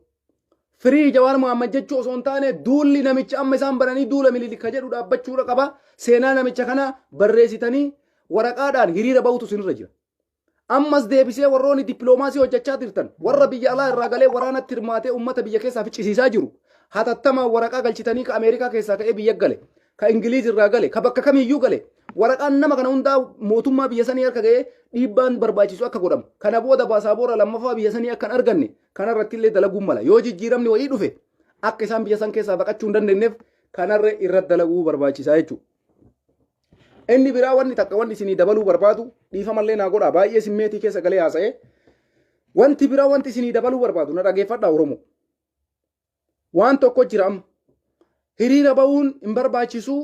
Firii Jawaar Mohaammed jechuu osoo hin taane duulli namicha amma isaan bananii duula Minilik jedhu dhaabbachuudha qaba. Seenaa namicha kana barreessitanii waraqaadhaan hiriira bahutu sinirra jira. Ammas deebisee warroonni dippiloomaasii hojjechaa jirtan warra biyya alaa irraa galee waraanatti hirmaatee uummata biyya keessaa ficcisiisaa jiru. Hatattama waraqaa galchitanii ka Ameerikaa keessaa ka'ee biyya gale ka Ingiliiz irraa gale ka bakka kamiyyuu gale waraqaan nama kana hundaa mootummaa biyya sanii harka ga'ee dhiibbaan barbaachisu akka godhamu. Kana booda baasaabora lammaffaa biyya sanii akka hin arganne kanarratti illee dalaguun mala. Yoo jijjiiramni wayii dhufe akka isaan biyya san keessaa baqachuu hin dandeenyeef kanarra irratti dalaguu barbaachisaa jechuudha. Inni biraa wanni takka wanni isinii dabaluu barbaadu dhiifamallee naa godha baay'ee simmeetii keessa galee haasa'ee wanti biraa wanti isinii dabaluu barbaadu na dhageeffadhaa Oromoo. Waan tokko jira amma hiriira bahuun hin barbaachisu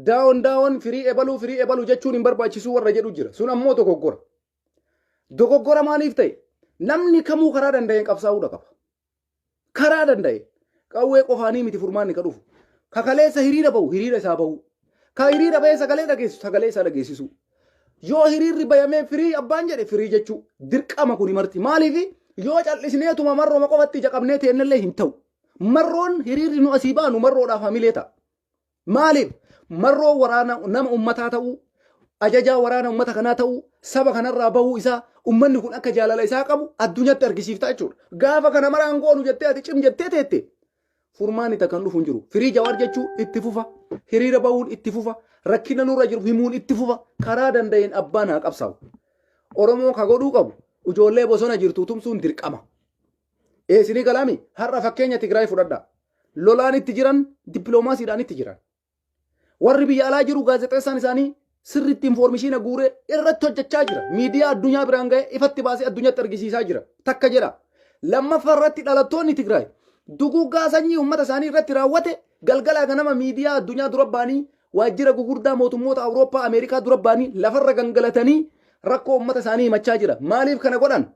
daawon firii ebaluu jechuun hin barbaachisu warra jedhu jira sun ammoo dogoggora. Dogoggora maaliif ta'e namni kamuu karaa danda'een qabsaa'uudha qaba. Karaa danda'e qawwee qofaanii miti furmaanni ka dhufu kakaleessa hiriira bahu hiriira isaa bahu. Ka hiriira bahee sagalee isaa dhageessisu. Yoo hiriirri bayamee firii abbaan jedhe firii jechuu dirqama kun marti. Maaliif yoo callisneetuma marrooma qofatti jaqabnee teennallee hin ta'u. Marroon hiriirri nu asii baanu marroodhaaf hamilee ta'a. Maaliif marroo waraana nama ummataa ta'uu ajajaa waraana ummata kanaa ta'uu saba kanarraa bahuu isaa ummanni kun akka jaalala isaa qabu addunyaatti argisiifta jechuudha. Gaafa kana maraan goonu jettee ati cim jettee teette. Furmaani takkan dhufu hin jiru. Firii Jawaar jechuu itti fufa. Hiriira bahuun itti fufa. Rakkina nurra jiru himuun itti fufa. Karaa danda'een abbaan haa qabsaa'u. Oromoo ka godhuu qabu ijoollee bosona jirtu tumsuun dirqama. Eesini galaami har'a fakkeenya Tigraay fudhadhaa. Lolaan itti jiran dippiloomaasiidhaan itti jiran. Warri biyya alaa jiru gaazexeessaan isaanii sirriitti infoormeeshina guuree irratti hojjechaa jira. Miidiyaa addunyaa biraan ga'ee ifatti baasee addunyaatti argisiisaa jira. Takka jedha. Lammaffaa irratti dhalattoonni Tigraay duguggaa sanyii uummata isaanii irratti raawwate galgalaa ganama miidiyaa addunyaa dura baanii waajjira gugurdaa mootummoota Awurooppaa Ameerikaa dura baanii lafarra gangalatanii rakkoo uummata isaanii himachaa jira. Maaliif kana godhan?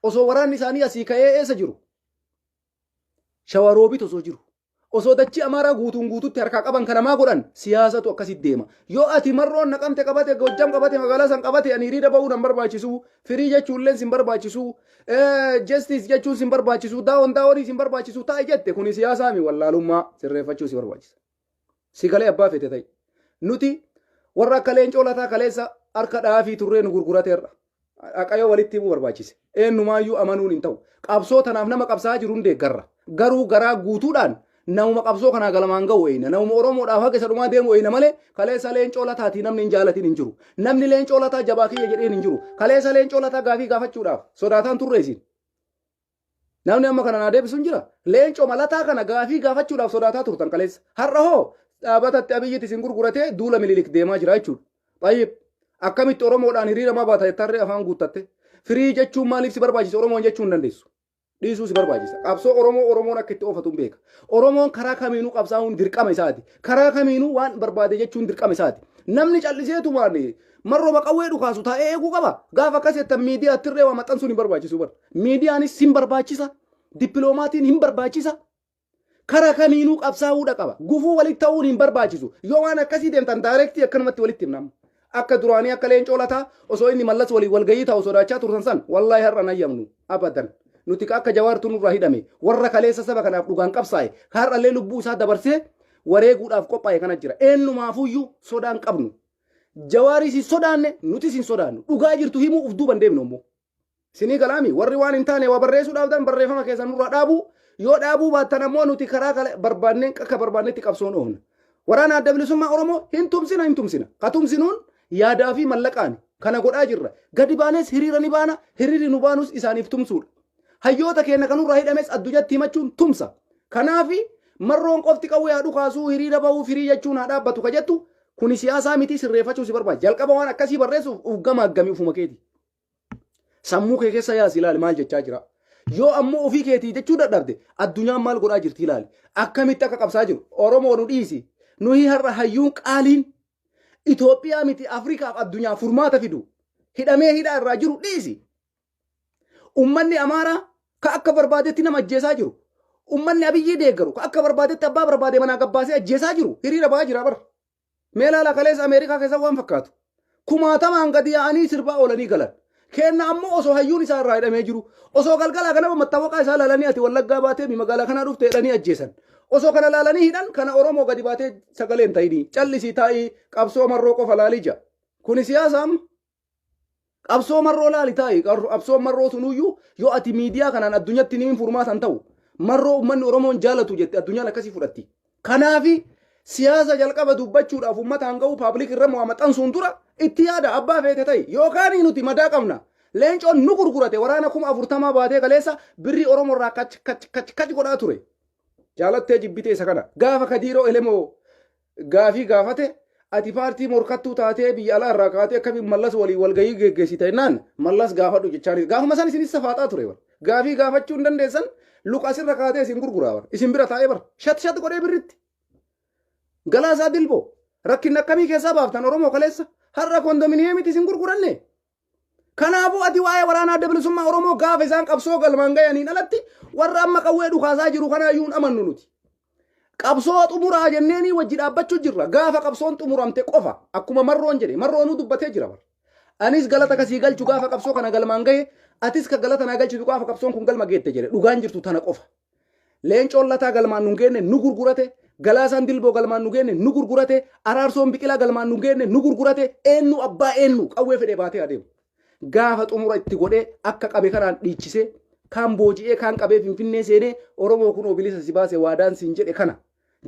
Osoo waraanni isaanii asii ka'ee eessa jiru? Shawaroobiit osoo jiru. Osoo dachii Amaaraa guutuutti harkaa qaban kana maa godhan? Siyaasatu akkasitti deema. Yoo ati marroon naqamte qabate Gojjam qabate magaalaa san qabate ani hiriira bahuu nan barbaachisu. Firii jechuullee sin barbaachisu. Justice jechuun sin barbaachisu. Daawon sin barbaachisu. Taa'e jette kuni siyaasaami wallaalummaa sirreeffachuu si barbaachisa. Si galee abbaa fete ta'e. Nuti warra akka leencoo lataa kaleessa harka dhaafii turree nu gurgurateerra. Aqayoo walitti himuu barbaachise. Eenyumaayyuu amanuun hin ta'u. Qabsoo tanaaf nama qabsaa jiru hin deeggarra. Garuu garaa guutuudhaan nama qabsoo kanaa galamaan ga'u eeyna nama Oromoodhaaf haqa isa dhumaa deemu eeyna malee kaleessa leencoo lataatii namni hin jaalatin hin jiru. Namni leencoo lataa jabaa kiyya jedheen hin jiru. Kaleessa leencoo lataa gaafii gaafachuudhaaf sodaataan turreesin. Namni amma kana naa deebisu hin jira. Leencoo malataa kana gaafii gaafachuudhaaf sodaataa turtan kaleessa. Har'a hoo dhaabatatti abiyyitti isin gurguratee duula Minilik deemaa jira jechuudha. Baay'ee akkamitti Oromoodhaan hiriira maa baata jettarree afaan guuttatte. Firii jechuun maaliif si barbaachisa Oromoon jechuu hin dandeessu. dhiisuu si barbaachisa. Qabsoo Oromoon akka itti oofatu beeka. Oromoon karaa kamiinuu qabsaa'uun dirqama isaati. Karaa kamiinuu waan barbaade jechuun dirqama isaati. Namni calliseetu maali marroo maqawwee dhukaasu taa'ee eeguu qaba. Gaafa akkasitti miidiyaa tirree waa maxxansuun hin barbaachisu bara. Miidiyaanis hin barbaachisa. Dippiloomatiin hin barbaachisa. Karaa kamiinuu qabsaa'uudha qaba. Gufuu walitti ta'uun hin barbaachisu. Yoo waan akkasii deemtan daayirektii akkanumatti walitti himnamu. Akka duraanii akka leencoo lataa osoo inni mallas walii walgayii ta'u sodaachaa turtan san wallaahi har'a nayyamnu abadan. Nuti akka jawaartu nurraa hidhame warra kaleessa saba kanaaf dhugaan qabsaa'e har'allee lubbuu isaa dabarsee wareeguudhaaf qophaa'e kana jira. Eenyumaafuyyuu sodaan qabnu. Jawaaris hin sodaanne nutis hin sodaannu. Dhugaa jirtu himuu uf duuban deemnu immoo. Sinii galaami warri waan hin taane waa barreessuudhaaf dan barreeffama keessa nurraa dhaabuu yoo dhaabuu baattan ammoo nuti karaa barbaanneen akka barbaannetti qabsoon oofna. Waraana adda bilisummaa Oromoo hin tumsina. Ka tumsinuun yaadaa fi mallaqaan kana godhaa jirra. Gadi baanes hiriira ni baana, hiriirri nu baanus isaaniif tumsuudha. Hayyoota keenya kanurraa hidhames addunyatti himachuun tumsa. Kanaafi marroon qofti qawwee haa dhukaasuu hiriira bahuu firii jechuun haa dhaabbatu ka jettu kuni siyaasaa miti sirreeffachuu si barbaachisa. Jalqaba waan akkasii barreessuuf uf gama aggamii ufuma keeti. Sammuu kee keessa yaasi ilaali maal jechaa jira. Yoo ammoo ofii keetii jechuu dadhabde addunyaan maal godhaa jirti ilaali. Akkamitti akka qabsaa jiru. Oromoo nu dhiisi. Nuyi har'a hayyuun qaaliin Itoophiyaa miti Afrikaaf addunyaa furmaata fidu. Hidhamee hidhaa irraa jiru dhiisi. Ummanni Amaaraa ka akka barbaadetti nama ajjeesaa jiru. Ummanni Abiyyii deeggaru ka akka barbaadetti abbaa barbaade manaa gabbaasee ajjeesaa jiru. Hiriira ba'aa jira bara. Meelaala kaleessa Ameerikaa keessa waan fakkaatu. Kumaatamaan gadi yaa'anii sirbaa oolanii galan. Kenna ammoo osoo hayyuun isaa irraa hidhamee jiru. Osoo galgalaa kana mattaawaqaa isaa laalanii ati wallaggaa baatee magaalaa kanaa dhufte jedhanii ajjeesan. Osoo kana laalanii hidhan kana Oromoo gadi baatee sagaleen ta'ini. Callisii taa'ii qabsoo marroo qofa laalii jira. Kuni siyaasaam. Qabsoo marroo laali taa'ii. Qabsoo marroo sunuyyuu yoo ati miidiyaa kanaan addunyatti ni furmaatan ta'u. Marroo uummanni Oromoon jaalatu jette addunyaan akkasii fudhatti. Kanaafi siyaasa jalqaba dubbachuudhaaf uummata hanga'u paabliik irra maxxansuun dura itti yaada abbaa feete ta'i. Yookaan nuti madaa qabna. Leencoon nu gurgurate waraana 40 baatee kaleessa birrii Oromoo irraa kach godhaa ture. Jaalattee jibbitee isa kana. Gaafa Kadiiroo Elemoo gaafii gaafate ati paartii morkattuu taatee biyya alaa irraa kaatee akkamiin mallas walii walgayii geggeessite jennaan mallas gaafadhu jechaan gaafuma san isinis safaaxaa ture bara. Gaafii gaafachuu hin dandeessan luqas irra kaatee isin gurguraa bara. Isin bira taa'ee bara. Shat godhee birritti. Galaasaa Dilboo rakkinni akkamii keessaa baaftan Oromoo kaleessa har'a kondominiyeemiti isin gurguranne. Kanaafuu ati waa'ee waraana adda bilisummaa Oromoo gaafa isaan qabsoo galmaan ga'aniin alatti warra amma qawwee dhukaasaa jiru kanaayyuun amannu nuti. Qabsoo xumuraa jenneeni wajji dhaabbachuu jirra. Gaafa qabsoon xumuramte qofa akkuma marroon jedhe marroonuu dubbatee jira bara. Anis galata kasii galchu gaafa qabsoo kana galmaan ga'e atis ka galata naa galchitu gaafa qabsoon kun galma geette jedhe dhugaan jirtu tana qofa. Leencoon lataa galmaan nu geenne nu gurgurate. Galaasaan Dilboo galmaan nu geenne nu gurgurate. Araarsoon Biqilaa galmaan nu geenne nu gurgurate. Eenyu abbaa eenyu qawwee fedhee baatee adeemu. Gaafa xumura itti godhee akka qabe kanaan dhiichisee kaan booji'ee kaan qabee Finfinnee seenee Oromoo kun obilisa si baase waadaan siin jedhe kana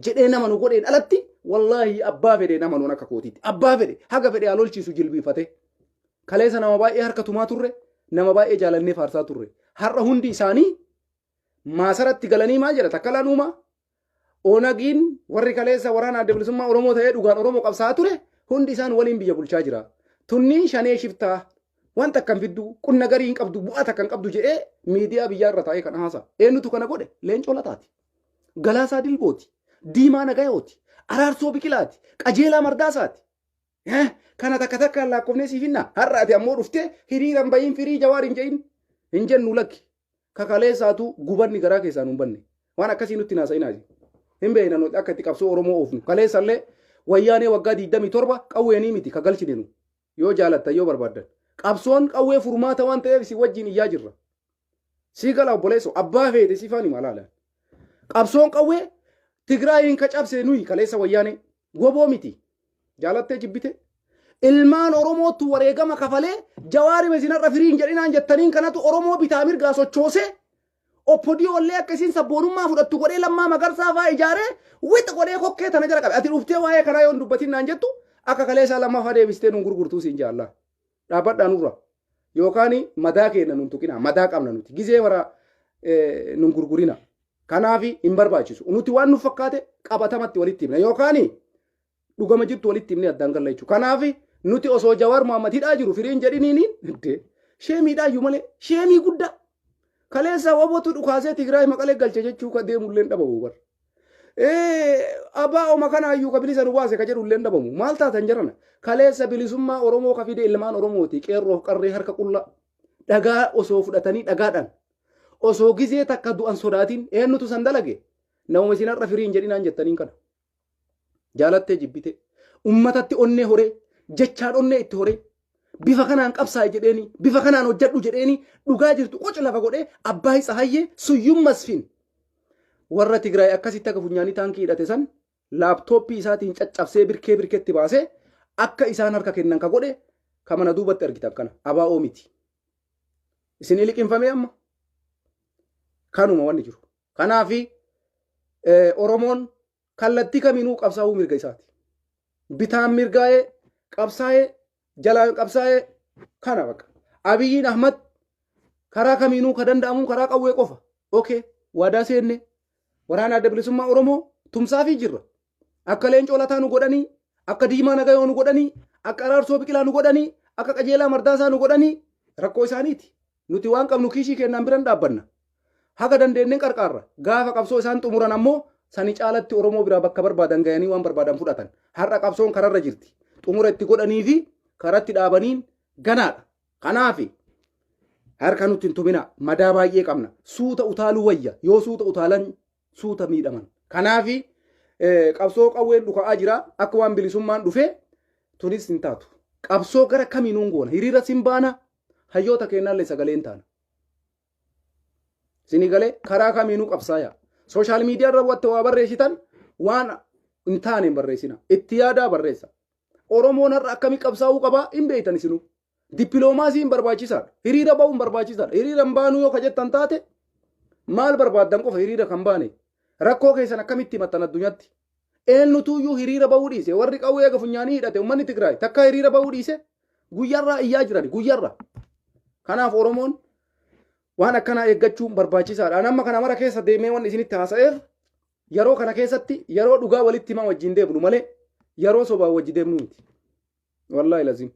jedhee nama nu godheen alatti wallaahi abbaa fedhee nama nuun akka kootiitti abbaa fedhe haga fedhee alolchiisu jilbiifate kaleessa nama baay'ee harka tumaa turre nama baay'ee jaalannee faarsaa turre har'a hundi isaanii maasaratti galanii maal jedha takkalaan uumaa Oonagiin warri kaleessa waraana adda bilisummaa Oromoo ta'ee dhugaan Oromoo qabsaa ture hundi isaan waliin biyya bulchaa jira. Tunniin shanee shiftaa wanta akkam fiddu qunna garii hin qabdu bu'aata akkam qabdu jedhee miidiyaa biyyaa irra taa'ee kan haasa. Eenyutu kana godhe? Leencoo Lataati. Galaasaa Dilbooti. Diimaa Nagayooti. Araarsoo Biqilaati. Qajeelaa Mardaasaati. Kana takka lakkoofnee siif hinna. Har'a ati ammoo dhuftee hiriiraan bahiin firii jawaar hin jedhin. Hin jennu lakki. Kakaleessaatu gubanni garaa keessaan hin banne. Waan akkasii nutti naasa'inaati. Hin beekna akka itti qabsoo Oromoo oofnu. Kaleessallee wayyaanee waggaa 27 qawweenii miti ka galchine yoo jaalattan yoo barbaaddan. Qabsoon qawwee furmaata waan ta'eef si wajjin iyyaa jirra. Si gala obboleessa abbaa feete si faani malaalaan. Qabsoon qawwee Tigraayiin ka cabse nuyi kaleessa wayyaanee goboo miti. Jaalattee jibbite. Ilmaan Oromootu wareegama kafalee jawaari meesinarra firiin jedhinaan jettaniin kanatu Oromoo bitaa mirgaa sochoosee oppodiyoo illee akkasiin sabboonummaa fudhattu godhee Lammaa Magarsaa fa'aa ijaaree wixa godhee kokkee tana jala qabe. Ati dhuftee waa'ee kanaa yoo dubbatin naan jettu akka kaleessaa Lammaffaa deebistee nun gurgurtuu siin jaallaa. Dhaabbadhaa nurra yookaan madaa keenya nun tuqina madaa qabna nuti gizee wara nun gurgurina. Kanaafi hin barbaachisu. Nuti waan nu fakkaate qabatamatti walitti himna yookaan dhugama jirtu walitti himne addaan galla jechuudha. Kanaafi nuti osoo Jawaar Mohaammed hidhaa jiru firiin jedhiniin sheemiidhaa iyyuu malee sheemii guddaa. kaleessa wabotu dhukaasee Tigraay maqalee galche jechuu ka deemullee dhabamu bar. Abbaa oma kana ayyuu ka bilisa nu baase ka jedhullee dhabamu maal taatan jarana kaleessa bilisummaa Oromoo ka fide ilmaan Oromooti qeerroof qarree harka qullaa dhagaa osoo fudhatanii dhagaadhaan osoo gizee takka du'an sodaatiin eenyutu san dalage nama isin har'a firiin jedhinaan jettaniin kana jaalattee jibbite ummatatti onnee horee jechaan onnee itti horee bifa kanaan qabsaa'e jedheeni bifa kanaan hojjedhu jedheeni dhugaa jirtu qoca lafa godhee abbaa isa hayyee suyyum masfin warra Tigraay akkasitti akka funyaanii taankii hidhate san laaptooppii isaatiin caccabsee birkeetti baasee akka isaan harka kennan ka godhe ka mana duubatti argita akkana abaa'oo miti isin liqinfamee amma kanuma wanni jiru kanaafi Oromoon kallattii kamiinuu qabsaa'uu mirga isaati bitaan mirgaa'ee qabsaa'ee jalaan qabsaa'ee kana bakka Abiyyiin Ahmad karaa kamiinuu ka danda'amu karaa qawwee qofa okay waadaa seenne waraana adda bilisummaa Oromoo tumsaafii jirra akka leencoo lataa nu godhanii akka diimaa nagayoo nu godhanii akka araarsoo biqilaa nu godhanii akka qajeelaa mardaasaa nu godhanii rakkoo isaaniiti nuti waan qabnu kiishii kennaan biran dhaabbanna haga dandeenneen qarqaarra gaafa qabsoo isaan xumuran ammoo sani caalatti Oromoo biraa bakka barbaadan gayanii waan barbaadan fudhatan har'a qabsoon kararra jirti xumura itti godhanii fi karatti dhaabaniin ganaadha kanaafi harka nutti hin tumina madaa baay'ee qabna suuta utaaluu wayya yoo suuta utaalan suuta miidhaman kanaafi qabsoo qawween dhuka'aa jira akka waan bilisummaan dhufe tunis hin taatu qabsoo gara kamiinuun goona hiriira simbaana hayyoota kennaallee sagaleen taana sinigalee karaa kamiinuu qabsaaya sooshaal miidiyaa irra watte waa barreessitan waan hin taane barreessina itti yaadaa barreessa Oromoon har'a akkamii qabsaa'uu qabaa hin beektan isinuu dippiloomaasiin barbaachisaadha hiriira ba'uun barbaachisaadha hiriira hin baanuu yoo ka jettan taate maal barbaaddan qofa hiriira kan baane rakkoo keessan akkamitti himattan addunyaatti eenyutuyyuu hiriira ba'uu dhiise warri qawwee eega funyaanii hidhate uummanni Tigraay takka hiriira ba'uu dhiise guyyarraa iyyaa jiran guyyarra kanaaf Oromoon waan akkanaa eeggachuun barbaachisaadha amma kana mara keessa deemee waan isinitti haasa'eef yeroo kana keessatti yeroo dhugaa walitti himaa wajjin deemnu malee yeroo sobaa wajji deemnu miti wallaahi lazim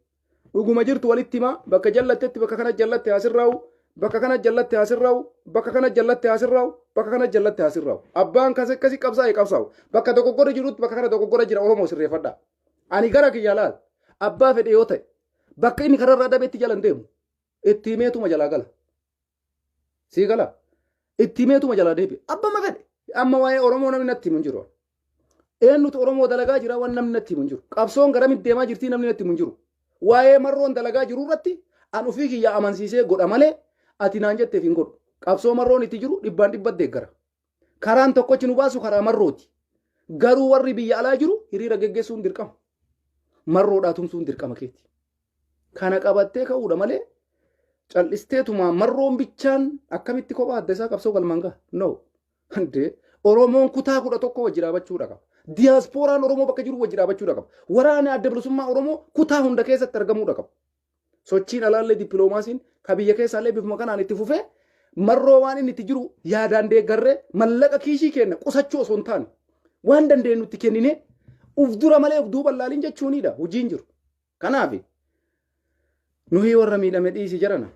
dhuguma jirtu walitti himaa bakka jallattetti bakka kana jallatte haasirraa'u bakka kana jallatte haasirraa'u bakka kana jallatte haasirraa'u bakka kana jallatte haasirraa'u abbaan kasi qabsaa'u bakka dogoggora jirutti bakka kana dogoggora jira Oromoo sirreeffadha ani gara kiyya laal abbaa fedhe yoo ta'e bakka inni kararraa dhabeetti jalan deemu itti himeetuma jalaa gala sii gala itti himeetuma jalaa deebi'e abbama fedhe amma waa'ee Oromoo namni natti himu hin jiru eenyutu Oromoo dalagaa jira waan namni natti himu hin jiru qabsoon garamitti deemaa jirtii namni natti himu hin jiru waa'ee marroon dalagaa jiru irratti an ofii kiyya amansiisee godha malee ati naan jetteef hin godhu qabsoo marroon itti jiru dhibbaan dhibbatti deeggara karaan tokkochi nu baasu karaa marrooti garuu warri biyya alaa jiru hiriira geggeessuun dirqama marroodhaa tumsuun dirqama keeti kana qabattee ka'uudha malee callisteetuma marroon bichaan akkamitti kophaa adda isaa qabsoo galmaan gaha no hande Oromoon kutaa 11 wajji dhaabachuu qaba diyaaspooraan Oromoo bakka jiru wajji dhaabachuu qaba waraana adda bilisummaa Oromoo kutaa hunda keessatti argamuu qaba sochiin alaallee dippiloomaasiin ka biyya keessaallee bifuma kanaan itti fufee marroo waan inni itti jiru yaadaan deeggarree mallaqa kiishii kenna qusachuu osoo hin taane waan dandeenyutti kennine uf dura malee uf duuba laaliin jechuunidha hojiin jiru kanaaf nuyi warra miidhame dhiisi jarana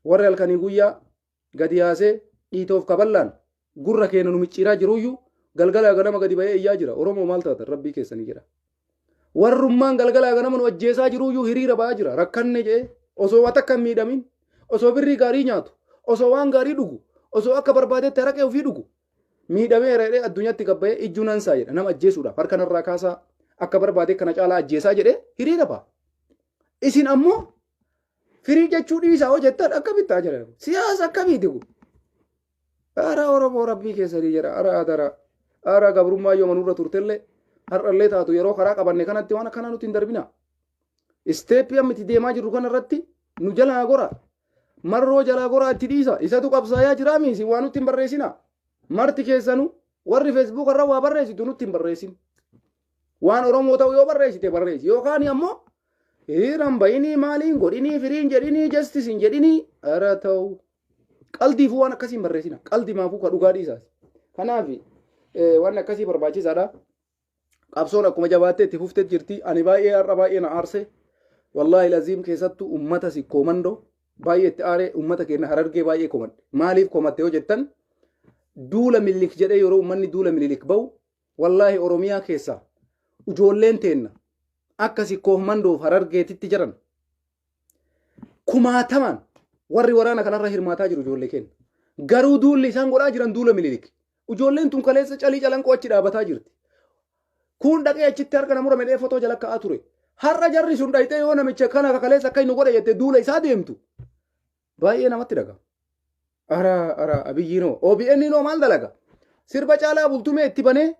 warra halkanii guyyaa gadi yaasee dhiitoof kaballaan gurra keenya nu micciiraa jiruyyuu galgalaa ganama gadi ba'ee iyyaa jira Oromoo maal taatan rabbii keessanii jira warrummaan galgalaa ganama nu ajjeesaa jiruyyuu hiriira ba'aa jira rakkanne jee osoo waan takka hin miidhamin osoo birrii gaarii nyaatu osoo waan gaarii dhugu osoo akka barbaadetti haraqee ofii dhugu miidhamee reedhee addunyaatti gabba'ee ijjuu nansaa jedha nama ajjeesuudhaaf harka narraa kaasaa akka barbaade kana caalaa ajjeesaa jedhee hiriira ba'a isin ammoo firii jechuu dhiisaa hojjettan akka bittaa jira siyaasa akkamiiti kun ara Oromoo rabbii keessanii jira ara gabrummaa yoo manurra turtellee har'allee taatu yeroo karaa qabanne kanatti waan akkanaa nuti hin darbina isteeppii ammiti deemaa jirru kanarratti nu jalaa gora marroo jalaa goraa itti dhiisa isatu qabsaayaa jira miisi waan nutti hin barreessina marti keessanu warri feesbuuk irra waa barreessitu nutti hin barreessin waan Oromoo ta'u yoo barreessite barreessi yookaan ammoo hiriiran bayinii maaliin godhinii firiin jedhinii jastisiin jedhinii ara ta'u qaldiifu waan akkasiin barreessina qaldi maafuu ka dhugaa dhiisaati kanaaf waan akkasii barbaachisaadha qabsoon akkuma jabaattee itti fuftee jirti ani baay'ee har'a baay'ee na aarse wallaahi laziim keessattuu ummata sikkoomandoo baay'eetti aaree uummata keenya Harargee baay'ee komadhe. Maaliif komatte yoo jettan duula Minilik jedhee yeroo uummanni duula Minilik bahu wallaahi Oromiyaa keessaa ijoolleen teenna akkasi koomandoof Harargeetitti jiran kumaataman warri waraana kanarra hirmaataa jiru ijoollee keenya. Garuu duulli isaan godhaa jiran duula Minilik. Ijoolleen tun kaleessa calii calanqoo achi dhaabataa jirti. Kun dhaqee achitti harka namura midhee fotoo jala ka'aa ture. Har'a jarri sun dhayitee yoo namicha kana kaleessa akka inni godhe jettee duula isaa deemtu. Baay'ee namatti dhaga. Ara Abiyyiinoo OBN maal dalaga? Sirba caalaa bultumee itti banee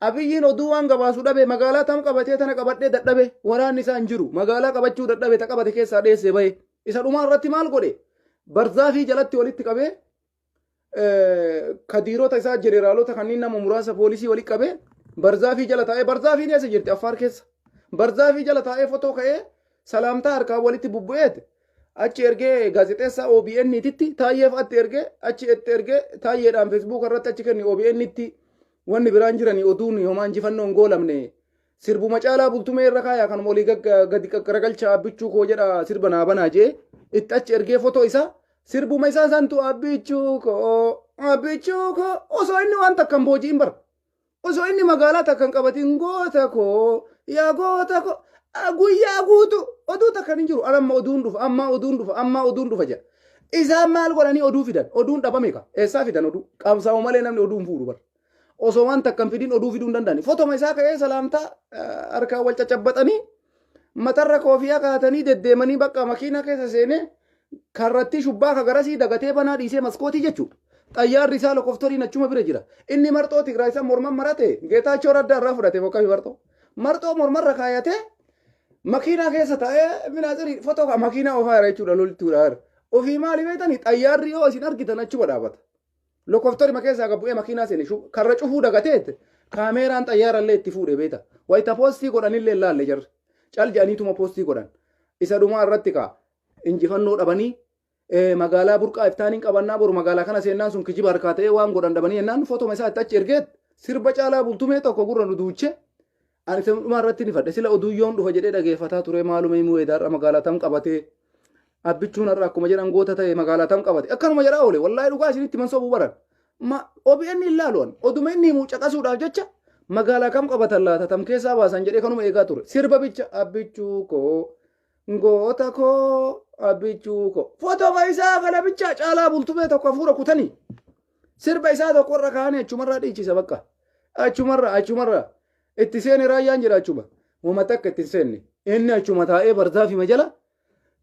Abiyyiin oduu waan gabaasuu dhabe magaalaa tam qabatee tana qabadhee dadhabe waraanni isaa hin jiru magaalaa qabachuu dadhabe ta qabate keessaa dheessee bahe isa dhumaa irratti maal godhe barzaafii jalatti walitti qabee kadiirota isaa jeneraalota kanneen nama muraasa poolisii walitti qabee barzaafii jala taa'ee barzaafiin eessa jirti Affaar keessa barzaafii jala taa'ee fotoo ka'ee salaamtaa harkaa walitti bubbu'eet achi ergee gaazexeessaa OBN titti taayyeef atti ergee achi itti ergee taayyeedhaan Facebook irratti achi kenni OBN tti wanni biraan jiranii oduun yoomaan injifannoon goolamne sirbuma caalaa bultumee irra kaayaa kan molii gadi qaqqaragalcha abbichuu koo jedha sirba naa banaa jee itti achi ergee fotoo isaa sirbuma isaa santu abbichuu koo osoo inni waan takkan booji'in bara osoo inni magaalaa takkan qabatin goota koo yaa goota koo guyyaa guutu oduu takkan hin jiru amma oduun dhufa jedha isaan maal godhanii oduu fidan oduun dhabame ka eessaa fidan oduu qabsaa'u malee namni oduun fuudhu bara osoo waan takkan fidin oduu fiduu hin danda'ani fotoma isaa ka'ee salaamtaa harkaan wal caccabbaxanii matarra koofiyaa kaatanii deddeemanii bakka makiinaa keessa seenee karratti shubbaa kagarasii dagatee banaa dhiisee maskootii jechuudha. Xayyaarri isaa lokoftoriin achuma bira jira. Inni marxoo Tigraay isa morman marate Geetaachoo Raddaa irraa fudhate boqqabii marxoo mormarra kaayatee makiinaa keessa taa'ee minaaxirii fotoo makiinaa ofaa irra jechuudha loltuudha. Ofii maali beektanii xayyaarri yoo isin argitan achuma dhaabata. Lokoftori makeessa bu'ee makiinaa seene karra cufuu dagateet kaameeraan xayyaarallee itti fuudhe beeta. Wayita poostii godhanillee laalle jarri. Cal jedhaniituma poostii godhan. Isa dhumaa irratti kaa injifannoo dhabanii magaalaa burqaa iftaaniin qabannaa boru magaalaa kana seennaan sun kijiba harkaa ta'ee waan godhan dhabanii jennaan footoma isaa itti achi ergeet sirba caalaa bultumee tokko gurra nu duuche. Ani isa dhumaa irratti ni fadhe sila oduu yoon dhufa jedhee dhageeffataa ture maaluma himuu eedaarra magaalaa tam qabatee abbichuun har'a akkuma jedhan goota ta'e magaalaa tam qabate akkanuma jedhaa oole wallaahi dhugaa isinitti mansoobu baran OBN ilaaluun oduma inni himuu caqasuudhaaf jecha magaalaa kam qabatan laata tam keessaa baasan jedhee kanuma eegaa ture sirba bicha abbichuu koo goota koo abbichuu koo footoma isaa kana bicha caalaa bultumee tokko fuudha kutanii sirba isaa tokko irra kaanii achumarraa dhiichisa bakka achumarraa itti seene raayyaan jira achuma uummata akka itti seenne inni achuma taa'ee barzaafima jala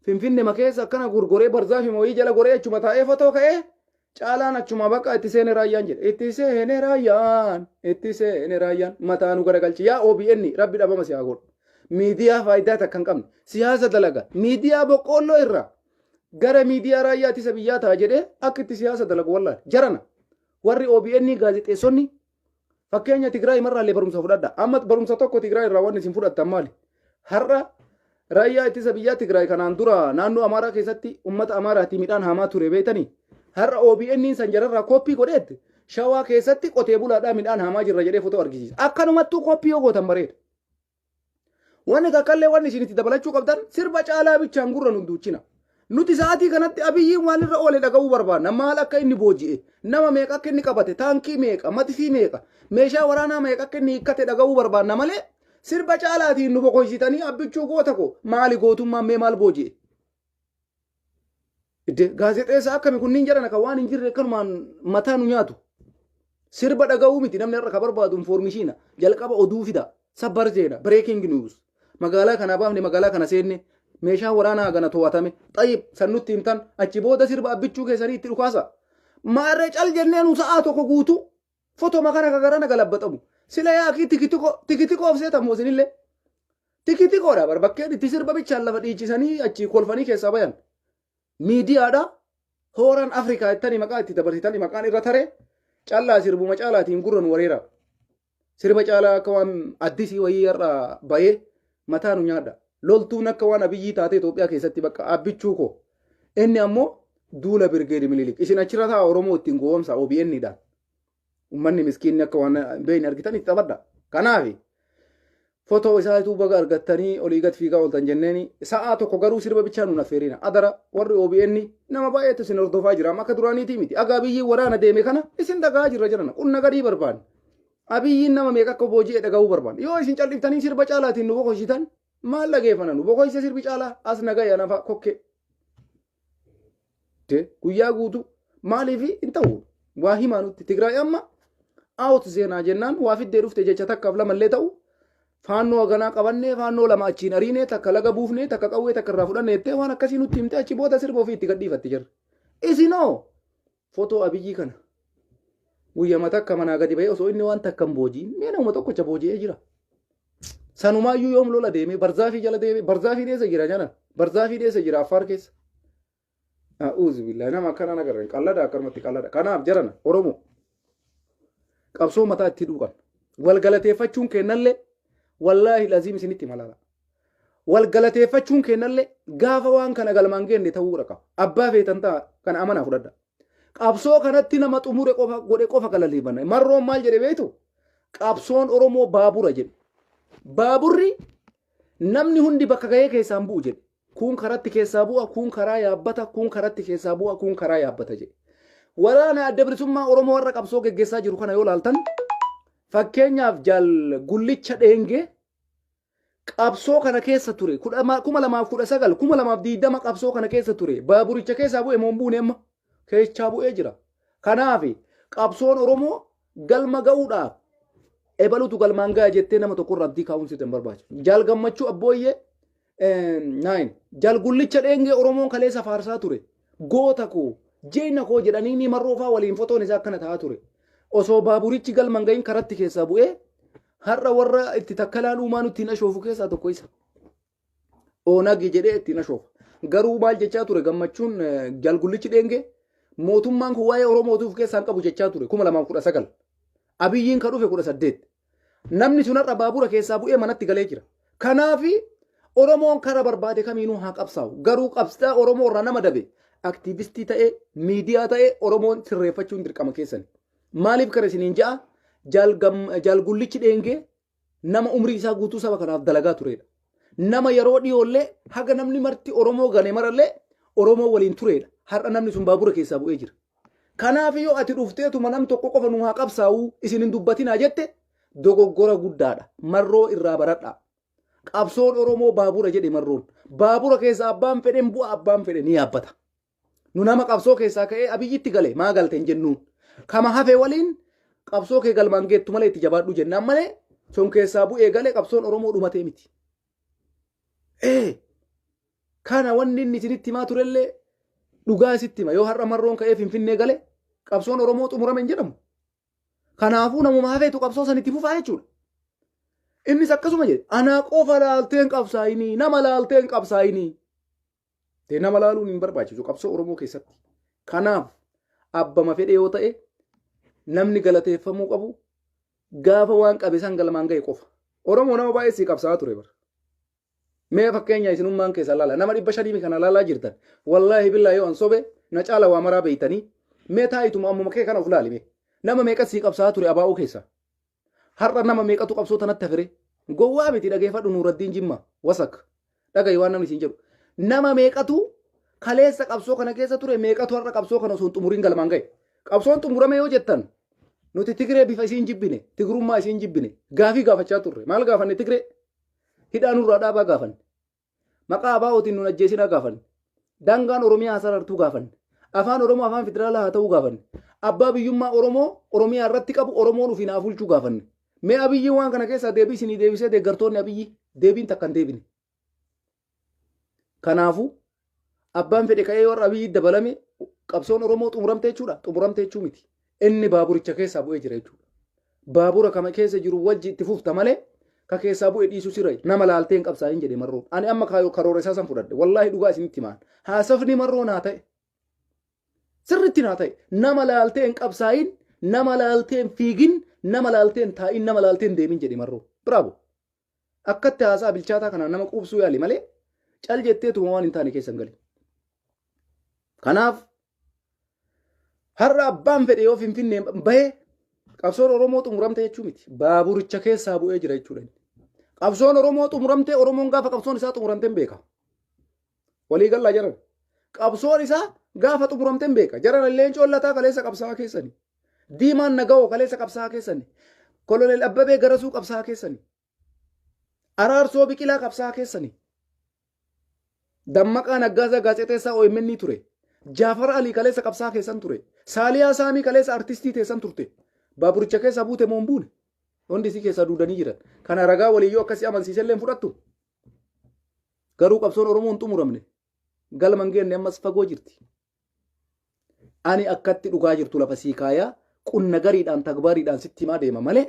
Finfinne makeessa akkana gurguree barzaafima wayii jala goree achuma taa'ee fotoo ka'ee caalaan achuma bakka itti seene raayyaan jedhe itti seene raayyaan mataa nu garagalchi yaa OBN rabbi dhabama siyaa godhu miidiyaa faayidaa takka hin qabne siyaasa dalaga miidiyaa boqqoolloo irraa gara miidiyaa raayyaa ittisa biyyaa ta'a jedhee akka itti siyaasa dalagu wallahi jarana warri OBN gaazexeessonni fakkeenya Tigraay marraallee barumsa fudhadha amma barumsa tokko Tigraay irraa wanni isin fudhattan maali har'a raayyaa ittisa biyyaa Tigraay kanaan dura naannoo Amaaraa keessatti uummata Amaaraatti midhaan hamaa ture beektanii har'a OBN san jararraa koppii godheetti shawaa keessatti qotee bulaadhaa midhaan hamaa jirra jedhee fotoo argisiisa akkanumattuu koppii yoo gootan bareeda wanni takkaallee wanni isinitti dabalachuu qabdan sirba caalaa bichaan gurra nu duuchina nuti sa'aatii kanatti Abiyyiin waan irra oole dhaga'uu barbaadna maal akka inni booji'e nama meeqa akka inni qabate taankii meeqa matifii meeqa meeshaa waraanaa meeqa akka inni hiikkate dhaga'uu barbaadna malee sirba caalaatiin nu boqoysitanii abbichuu goota koo maali gootummaan mee maal booji'e gaazexeessa akkami kunniin jedhan akka waan hin jirre akkanumaan mataa nu nyaatu sirba dhaga'uu miti namni irra ka barbaadu informishiina jalqaba oduu fida sabbar zeena breaking news magaalaa kana baafne magaalaa kana seenne meeshaa waraanaa gana to'atame xayyib sannutti himtan achi booda sirba abbichuu keessanii itti dhukaasa maarree cal jennee nu sa'aa tokko guutuu fotoma kana kagarana galabbatamu sila yaakii tikitiko ofseetamu isinillee tikitikoodha barbakkeen itti sirba bichaan lafa dhiichisanii achi kolfanii keessaa bayan miidiyaadha hooran Afrikaa ittanii maqaa itti dabarsitanii maqaan irra taree callaa sirbuma caalaatiin gurran wareera sirba caalaa akka waan addisii wayii irraa bayee mataa nu nyaadha loltuun akka waan Abiyyii taatee Itoophiyaa keessatti bakka abbichuu koo inni ammoo duula birgeedi Minilik isin achirra ta'a Oromoo ittiin goomsa OBN dhaan ummanni miskiinni akka waan beeyni argitan itti taphadha kanaafi Fotoo isaatuu baga argattanii olii gad fiigaa ooltan jenneeni sa'aa tokko garuu sirba bichaa nuun affeerina. Adara warri OBN nama baay'eetu isin hordofaa jira. Akka duraaniitii miti. Aga Abiyyiin waraana deeme kana isin dhagaa jirra jiran. Qunna gadii barbaanne. Abiyyiin nama meeqa akka booji'ee dhagahuu barbaanne. Yoo isin calliftanii sirba caalaatiin nu boqoshitan maal dhageeffana nu boqoshise sirbi caalaa as nagaya nafa kokkee. Guyyaa guutuu maaliif hin ta'u? Waa himaa nutti Tigraay amma aawut seenaa jennaan waa fiddee dhufte jecha takkaaf lamallee ta'u. Faannoo haganaa qabannee faannoo lama achiin ariinee takka laga buufnee takka qawwee takka irraa fudhannee jettee waan akkasii nutti himte achi booda sirba ofii itti gadhiifatti jirra. Isinoo fotoo Abiyyii kana guyyama takka manaa gadi ba'ee osoo inni waan takka hin boojiin mee nama tokkocha booji'ee jira. Sanumaayyuu yoom lola deemee barzaafii jala deemee barzaafii dheessa jira janan barzaafii dheessa jira Affaar keessa. Uzu billahi nama akkana nagarreen qallada akkanumatti qallada. Kanaaf jarana Oromoo qabsoo mataa itti dhuqan wal galateeffachuun kennallee wallahi lazim isinitti malala. Wal galateeffachuun kennallee gaafa waan kana galmaan geenne ta'uu qaba. Abbaa feetan ta'a kana amanaa fudhadha. Qabsoo kanatti nama xumure qofa godhe qofa galaleeffanna. Marroon maal jedhe beektu? Qabsoon Oromoo baabura jedhe. Baaburri namni hundi bakka ga'ee keessaan bu'u jedhe. Kun karatti keessaa bu'a, kun karaa yaabbata, kun karatti keessaa bu'a, kun karaa yaabbata jedhe. Waraana adda bilisummaa Oromoo warra qabsoo geggeessaa jiru kana yoo laaltan fakkeenyaaf jaal gullicha dheengee qabsoo kana keessa ture 2019 2020 qabsoo kana keessa ture baaburicha keessaa bu'e moo buune amma keessaa bu'ee jira. Kanaaf qabsoon Oromoo galma ga'uudhaaf ebalutu galmaan ga'a jettee nama tokko irraa abdii kaa'uun sitti hin barbaachisu. Jaal gammachuu abbooyyee jaal gullicha dheengee Oromoon kaleessa faarsaa ture goota koo jeena koo jedhanii ni marroofaa waliin fotoon isaa akkana ta'aa ture. Osoo baaburichi galmaan ga'iin karatti keessaa bu'ee har'a warra itti takkalaan uumaan ittiin ashoofu keessaa tokko isa. Oonagi jedhee ittiin ashoofa. Garuu maal jechaa ture gammachuun jaal gullichi dheengee mootummaan kun waa'ee Oromootuuf keessaan qabu jechaa ture 2019. Abiyyiin kan dhufe 18. Namni sun har'a baabura keessaa bu'ee manatti galee jira. Kanaafi Oromoon kara barbaade kamiinuu haa qabsaa'u. Garuu qabsaa Oromoo irraa nama dabe aktiivistii ta'ee miidiyaa ta'ee Oromoon sirreeffachuun dirqama keessani. Maaliif kara isiniin ja'a jaal gullichi dheengee nama umrii isaa guutuu saba kanaaf dalagaa turedha. Nama yeroo dhiyoollee haga namni marti Oromoo gane marallee Oromoo waliin turedha. Har'a namni sun baabura keessaa bu'ee jira. Kanaaf yoo ati dhufteetuma nam tokko qofa nu haa qabsaa'u isin hin dubbatinaa jette dogoggora guddaadha. Marroo irraa baradha. Qabsoon Oromoo baabura jedhe marroon. Baabura keessa abbaan fedhen bu'a abbaan fedhe ni yaabbata. Nu nama qabsoo keessaa ka'ee Abiyyitti gale maa galteen jennuun. Kama hafe waliin qabsoo kee galmaan geettu malee itti jabaadhu jennaan malee sun keessaa bu'ee gale qabsoon Oromoo dhumatee miti. Kana wanni inni isinitti himaa turellee dhugaa isitti hima yoo har'a marroon ka'ee Finfinnee gale qabsoon Oromoo xumurame hin jedhamu. Kanaafuu namuma hafeetu qabsoo sanitti fufaa jechuudha. Innis akkasuma jedhe anaa qofa laalteen qabsaa'inii nama laalteen qabsaa'inii. Nama laaluun hin barbaachisu qabsoo Oromoo keessatti. Kanaaf abbama fedhe yoo ta'e namni galateeffamuu qabu gaafa waan qabe san galmaan ga'e qofa. Oromoo nama baay'ee si qabsaa'aa ture bara. Mee fakkeenya isinummaan keessa laala nama 500 kana laalaa jirtan wallaahi billaahi yoo ansobe na caala waa maraa beeytanii mee taa'ituma ammuma kee kana of laalime nama meeqa si qabsaa'aa ture abaa'uu keessa. Har'a nama meeqatu qabsoo tanatti hafire gowwaa miti dhageeffadhu Nuuraddiin Jimmaa wasak dhagayi waan namni siin jedhu nama meeqatu kaleessa qabsoo kana keessa ture meeqatu har'a qabsoo kana osoo xumuriin galmaan ga'e. Qabsoon xumurame yoo jettan nuti Tigree bifa isiin jibbine Tigrummaa isiin jibbine gaafii gaafachaa turre maal gaafanne Tigree hidhaa nurraa dhaabaa gaafanne maqaa abaa'ootiin nun ajjeesinaa gaafanne daangaan Oromiyaa sarartuu gaafanne afaan Oromoo afaan federaalaa haa ta'uu gaafanne abbaa biyyummaa Oromoo Oromiyaa irratti qabu Oromoon ofii naaf bulchuu gaafanne. Mee Abiyyi waan kana keessaa deebii isinii deebisee deeggartoonni Abiyyi deebiin takkan deebine. Kanaafuu abbaan fedhe ka'ee warra Abiyyi dabalame qabsoon Oromoo xumuramte jechuudha. Xumuramte jechuu miti. Inni baaburicha keessaa bu'ee jira jechuudha. Baabura kama keessa jiru wajji itti fufta malee ka keessaa bu'ee dhiisuu sirra nama laalteen qabsaa'in jedhe marroon. Ani amma karoora isaa san fudhadhe. Wallaahi dhugaa isinitti himaan. Haasafni marroon haa ta'e. Sirritti haa ta'e. Nama laalteen qabsaa'in, nama laalteen fiigin, nama laalteen taa'in, nama laalteen deemin jedhe marroon. Bravo. Akkatti haasaa bilchaataa kanaan nama quubsuu yaali malee cal jetteetuma waan hin taane keessan gali. Kanaaf har'a abbaan fedhe yoo Finfinnee bahee qabsoon Oromoo xumuramte jechuu miti. Baaburicha keessaa bu'ee jira jechuudha. Qabsoon Oromoo xumuramtee Oromoon gaafa qabsoon isaa xumuramtee beeka. Walii gallaa jaran. Qabsoon isaa gaafa xumuramtee beeka. Jaran illee coollataa kaleessa qabsaa keessani. Diimaan naga'oo kaleessa qabsaa keessani. Koloneel Abbabee Garasuu qabsaa keessani. Araarsoo Biqilaa qabsaa keessani. Dammaqaa Naggaasaa gaazexeessaa OMN ture. Jaafar Alii kaleessa qabsaa keessan ture. Saaliyaa Saamii kaleessa artistii teessan turte. Baaburicha keessa buute moo hin buune? Hundi isii keessa duudanii jiran. Kana ragaa waliyyoo akkasii amansiisellee fudhattu. Garuu qabsoon Oromoo hin xumuramne. Galma hin geenne ammas fagoo jirti. Ani akkatti dhugaa jirtu lafa sii kaayaa qunna gariidhaan tagbaariidhaan sitti himaa deema malee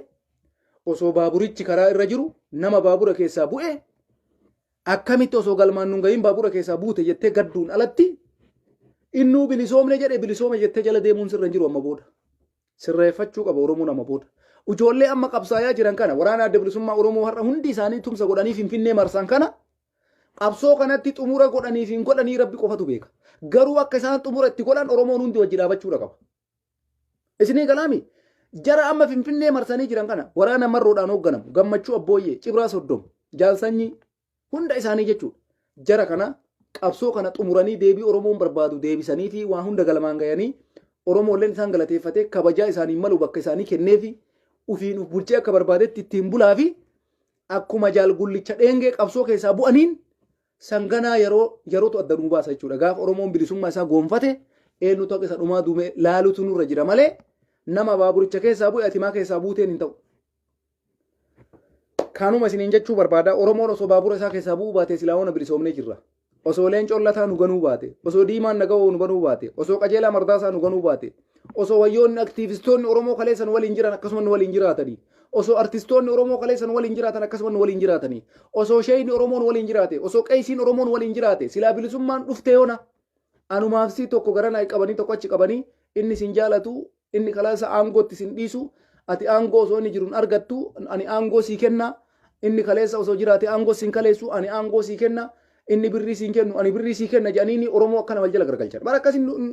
osoo baaburichi karaa irra jiru nama baabura keessaa bu'e akkamitti osoo galmaan nun gahin baabura keessaa buute jettee gadduun alatti innuu bilisoomne jedhe bilisoome jettee jala deemuun sirra jiru amma booda. Sirreeffachuu qaba Oromoon amma booda. Ijoollee amma qabsaayaa jiran kana waraana adda bilisummaa Oromoo har'a hundi isaanii tumsa godhanii Finfinnee marsan kana qabsoo kanatti xumura godhanii fi godhanii Rabbi qofatu beeka. Garuu akka isaan xumura itti godhan Oromoon hundi wajji dhaabachuudha qaba. Isinii galaami jara amma Finfinnee marsanii jiran kana waraana marroodhaan hoogganamu Gammachuu Abbooyyee Cibraa Soddom Jaalsanyii hunda isaanii jechuudha. Jara kana qabsoo kana xumuranii deebii Oromoon barbaadu deebisanii fi waan hunda galmaan gayanii Oromoolleen isaan galateeffatee kabajaa isaanii malu bakka isaanii kennee fi ufiin uf bulchee akka barbaadetti ittiin bulaa fi akkuma jaal gullicha dheengee qabsoo keessaa bu'aniin sanganaa yerootu adda nuu baasa jechuudha. Gaafa Oromoon bilisummaa isaa goonfate eenyutu akka isa dhumaa duume laalutu nurra jira malee nama baaburicha keessaa bu'e atimaa keessaa buuteen hin ta'u. Kanuma isiniin jechuu barbaada Oromoon osoo baabura isaa keessaa bu'uu baate silaa ona bilisoomnee jirra. Osoo leen collataa nu ganuu baate, osoo diimaan naga'oo nu ganuu baate, osoo qajeelaa mardaasaa nu ganuu baate, osoo wayyoonni aktiivistoonni Oromoo kaleessan waliin jiran akkasuma nu waliin jiraatanii, osoo artistoonni Oromoo kaleessan waliin jiraatan akkasuma nu waliin jiraatanii, osoo sheeyni Oromoon waliin jiraate, osoo qeesiin Oromoon waliin jiraate, silaa bilisummaan dhuftee yoona. Anumaafsii tokko garanaa qabanii tokko achi qabanii inni sin jaalatu, inni kalaasa aangootti sin dhiisu, ati aangoo osoo inni jiruun argattu, ani aangoo sii kenna, inni kaleessa osoo jiraate aangoo sin kaleessu, ani aangoo sii kenna. Inni birrii siin kennu ani birrii sii kenna jedhanii Oromoo akkana wal jala gargalchan. Bara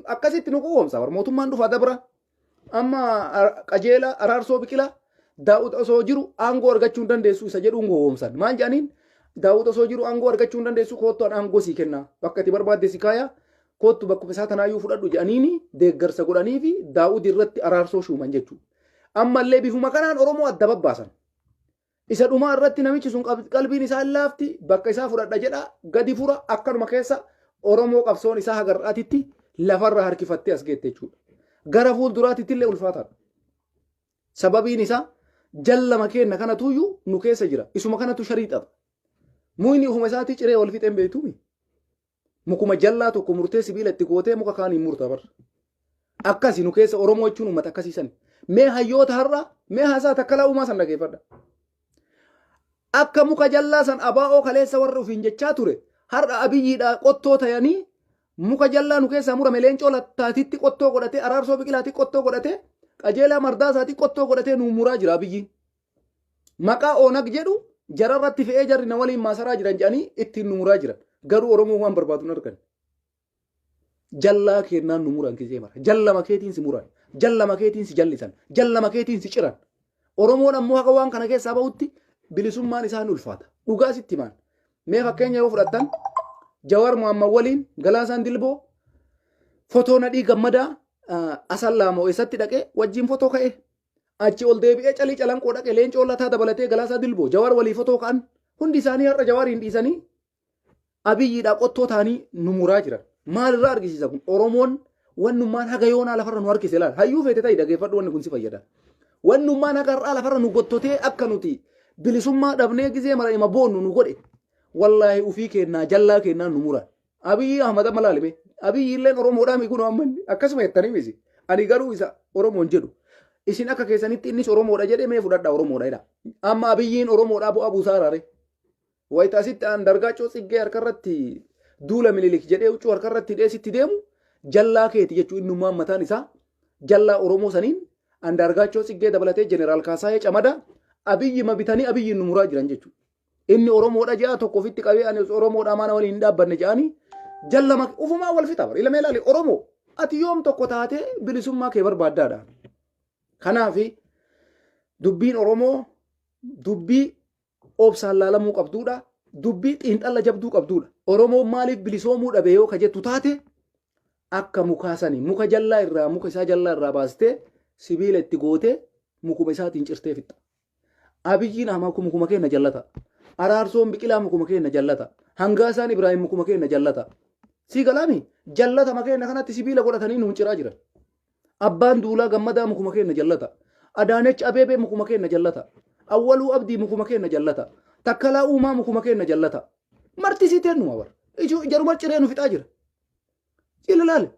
akkasitti nu qoomsa. Bara mootummaan dhufaa dabra. Amma qajeela araarsoo biqila daa'uut osoo jiru aangoo argachuu hin dandeessu isa jedhuun goomsan. Maal jedhaniin daa'uut osoo jiru aangoo argachuu hin dandeessu koottu an aangoo sii kenna. Bakka itti barbaadde si kaaya koottu bakka isaa tanaayyuu fudhadhu jedhaniini deeggarsa godhanii fi daa'uut irratti araarsoo shuuman jechuudha. Ammallee bifuma kanaan Oromoo adda babbaasan. Isa dhumaa irratti namichi sun qalbiin isaa laafti bakka isaa fudhadha jedha gadi fura akkanuma keessa Oromoo qabsoon isaa hagarraatitti lafarra harkifattee as geette jechuudha. Gara fuulduraatitti illee ulfaataadha. Sababiin isaa jallama keenna kanatuyyuu nu keessa jira. Isuma kanatu shariixata. Muyni ufuma isaatii ciree wal fixeen beektuumi. Mukuma jallaa tokko murtee sibiila itti gootee muka kaaniin murta barra. Akkasi nu keessa Oromoo jechuun uummata akkasiisan. Mee hayyoota har'a mee haasaa takkalaa uumaa san dhageeffadha. Akka muka jallaa san abaa'oo kaleessa warra ufiin jechaa ture har'a abiyyiidha qottoo tayanii muka jallaa nu keessaa murame leencoo lattaatitti qottoo godhatee araarsoo biqilaatti qottoo godhatee qajeelaa mardaasaatti qottoo godhatee nu muraa jira abiyyiin. Maqaa Onag jedhu jararratti fe'ee jarri na waliin maasaraa jiran jedhanii ittiin nu muraa jiran. Garuu Oromoo waan barbaadu hin argan. Jallaa kennaan nu muran kisee mara. Jallama keetiin si muran. Jallama keetiin si jallisan. Jallama keetiin si ciran. Oromoon ammoo haqa waan kana keessaa bahutti bilisummaan isaan ulfaata. Dhugaa sitti himaan. Mee fakkeenya yoo fudhattan Jawaar Mohammad waliin Galaasaan Dilboo fotoo nadhii gammadaa Asallaamoo eessatti dhaqee wajjin fotoo ka'e. Achi ol deebi'ee calii calanqoo dhaqee leencoo lataa dabalatee Galaasaa Dilboo Jawaar walii fotoo ka'an hundi isaanii har'a Jawaariin dhiisanii abiyyiidhaa qottoo ta'anii nu muraa jiran. Maalirraa argisiisa kun Oromoon wannummaan haga yoonaa lafarra nu harkise laala. Hayyuu feete ta'ii dhageeffadhu wanni kun si fayyada. Wannummaan haga har'aa lafarra nu gottotee akka nuti bilisummaa dhabnee gisee mara ima boonnu nu godhe. Wallaahi ufii kennaa jallaa kennaa nu muran. Abiyyi Ahmad Malaalime. Abiyyi illeen Oromoodhaa miikuu nu ammanni akkasuma jettanii misi. Ani garuu isa Oromoon jedhu. Isin akka keessanitti innis Oromoodha jedhee mee fudhadhaa Oromoodha jedha. Amma Abiyyiin Oromoodhaa bu'aa buusaa araare. Wayita asitti Andargaachoo Tsiggee harkarratti duula Minilik jedhee huccuu harkarratti dheesitti deemu jallaa keeti jechuu innummaan mataan isaa jallaa Oromoo saniin Andargaachoo Tsiggee dabalatee Jeneraal Kaasaayee Camadaa Abiyyi ma bitanii Abiyyiin nu muraa jiran jechuudha. Inni Oromoodha jedha tokko ofitti qabee ani Oromoodha maana waliin dhaabbanne jedhanii jallama ufumaa wal fixa bara. Ilma ilaali Oromoo ati yoom tokko taatee bilisummaa kee barbaaddaadha. Kanaaf dubbiin Oromoo dubbii obsaan laalamuu qabduudha. Dubbii xiinxalla jabduu qabduudha. Oromoon maaliif bilisoomuu dhabe yoo ka jettu taate akka mukaasanii muka jallaa irraa muka isaa jallaa irraa baastee sibiila itti gootee mukuma isaatiin cirtee fixxa. Abiyyiin mukuma keenya jallata. Araarsoon Biqilaa mukuma keenya jallata. Hangaasaan Ibraahim mukuma keenya jallata. Sii galaami jallata makeenya kanatti sibiila godhatanii nuun ciraa jiran. Abbaan Duulaa Gammadaa mukuma keenya jallata. Adaanech Abeebee mukuma keenya jallata. Awwaluu Abdii mukuma keenya jallata. Takkalaa Uumaa mukuma keenya jallata. Marti siiteen numa bar. Jaruma ciree nu fixaa jira. Ilaalaale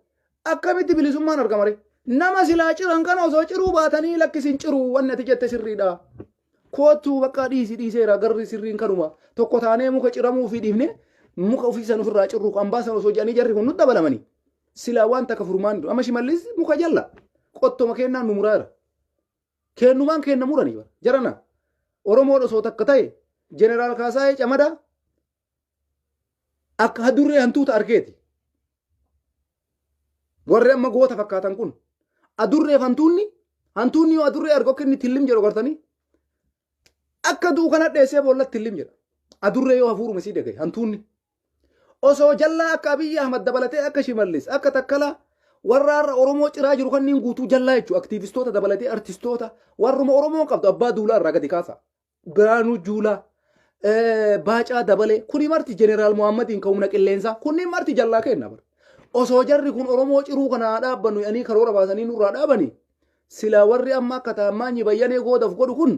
akkamitti bilisummaan argamare nama silaa ciran kana osoo ciruu baatanii lakkisin ciruu wanni ati jette sirriidha. Kootu bakka dhiiseera garri sirriin kanuma tokko taanee muka ciramuu fi dhiifne muka ofiisan ofirraa cirru kan baasan osoo jedhanii jarri kun nutti dabalamanii silaa waan takka furmaan amma Shimallis muka jalla qottoma kennaan nu muraara. Kennumaan kenna muranii jarana Oromoon osoo takka ta'e Jeneraal Kaasaayee Camadaa akka hadurree hantuuta argeeti. Warri amma goota fakkaatan kun adurreef hantuunni yoo adurree argu akka inni tillim jedhu gartanii akka duu kana dheessee boolla tillim jedha. Adurree yoo hafuuruma isii dhagaye hantuunni osoo jallaa akka Abiyyi Ahmad dabalatee akka Shimallis akka Takkalaa warra Oromoo ciraa jiru kanneen guutuu jallaa jechuudha. Aktiivistoota dabalatee artistoota warruma Oromoo qabdu abbaa Duulaa irraa gadi kaasa. Biraanuu Juulaa Baacaa Dabalee kuni marti Jeneraal Muhammadiin ka'umna qilleensaa kunniin marti jallaa kenna bara. Osoo jarri kun Oromoo ciruu kana dhaabbannu yaanii karoora baasanii nurraa dhaabanii silaa warri amma akka taammaanyi bayyanee goodaaf godhu kun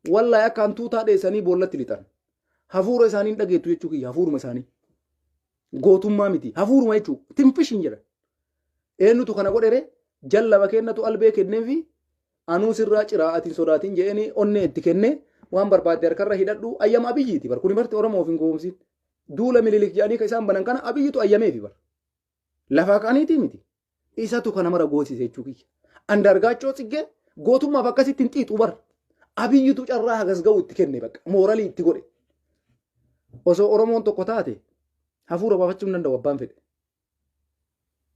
wallahi akka hantuutaa dheessanii boollatti lixan. Hafuura isaanii dhageettu jechuu kiyya hafuuruma isaanii. Gootummaa miti hafuuruma jechuu tinfishin jedha. Eenyutu kana godhere jallaba kennatu albee kenneefi anuu sirraa ciraa atiin sodaatiin je'anii onnee itti kennee waan barbaadde harkarra hidhadhu ayyama Abiyyiiti bar kuni marti Oromoo hin goomsin. Duula Minilik jedhanii ka isaan banan kana Abiyyitu ayyameefi bar. Lafaa qaaniitii miti. Isatu kana mara goosise jechuu kiyya. Andargaachoo Tsiggee gootummaaf akkasitti hin xiixu bar. Abiyyitu carraa hagas ga'u itti kenne bakka mooralii itti godhe. Osoo Oromoon tokko taate hafuura baafachuu hin danda'u abbaan fedhe.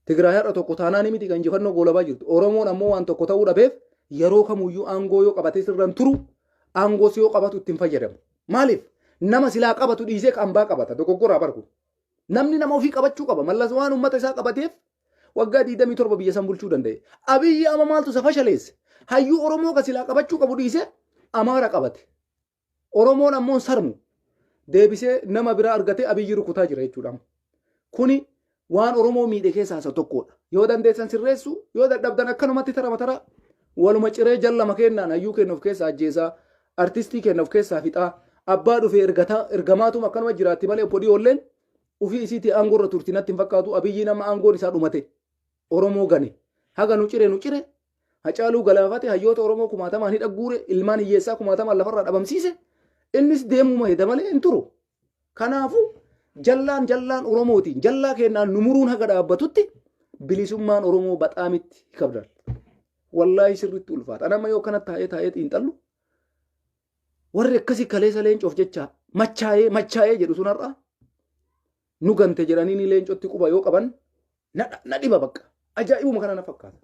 Tigraay har'a tokko taanaan miti kan injifannoo goolabaa jirtu. Oromoon ammoo waan tokko ta'uu dhabeef yeroo kamuyyuu aangoo yoo qabatee sirran turu aangoo si yoo qabatu ittiin fayyadamu. Maaliif nama silaa qabatu dhiisee hambaa qabata dogoggoraa barku. Namni nama ofii qabachuu qaba. Mallas waan uummata isaa qabateef waggaa 27 biyya san bulchuu danda'e. Abiyyi amma maaltu isa fashaleesse? Hayyuu Oromoo ka silaa qabachuu qabu dhiisee Amaara qabate. Oromoon ammoo sarmu deebisee nama biraa argatee Abiyyi rukutaa jira jechuudha. Kuni waan Oromoo miidhe keessaa isa tokkodha. Yoo dandeessan sirreessu yoo dadhabdan akkanumatti tara waluma ciree jallama kennaan hayyuu kennuuf keessaa ajjeesaa artistii kennuuf keessaa fixaa abbaa dhufee ergamaatuma akkanuma jiraatti malee podii olleen ufii isiitii aangoo irra turti natti hin fakkaatu. Abiyyi nama aangoon isaa dhumate Oromoo gane haga nu cire Hacaaluu Galaafate hayyoota Oromoo kumaatamaan hidha guure ilmaan hiyyeessaa kumaatamaan lafarraa dhabamsiise innis deemuma heda malee hin turu. Kanaafuu jallaan Oromootiin jallaa kennaan numuruun haga dhaabbatutti bilisummaan Oromoo baxaamitti kabdal. Wallaahi sirriitti ulfaata. Anama yoo kana taa'ee xiinxallu warri akkasii kaleessa leencoof jecha machaa'ee jedhu sun har'a nu gante jedhanii ni leencootti quba yoo qaban na dhiba bakka. Ajaa'ibuma kana na fakkaata.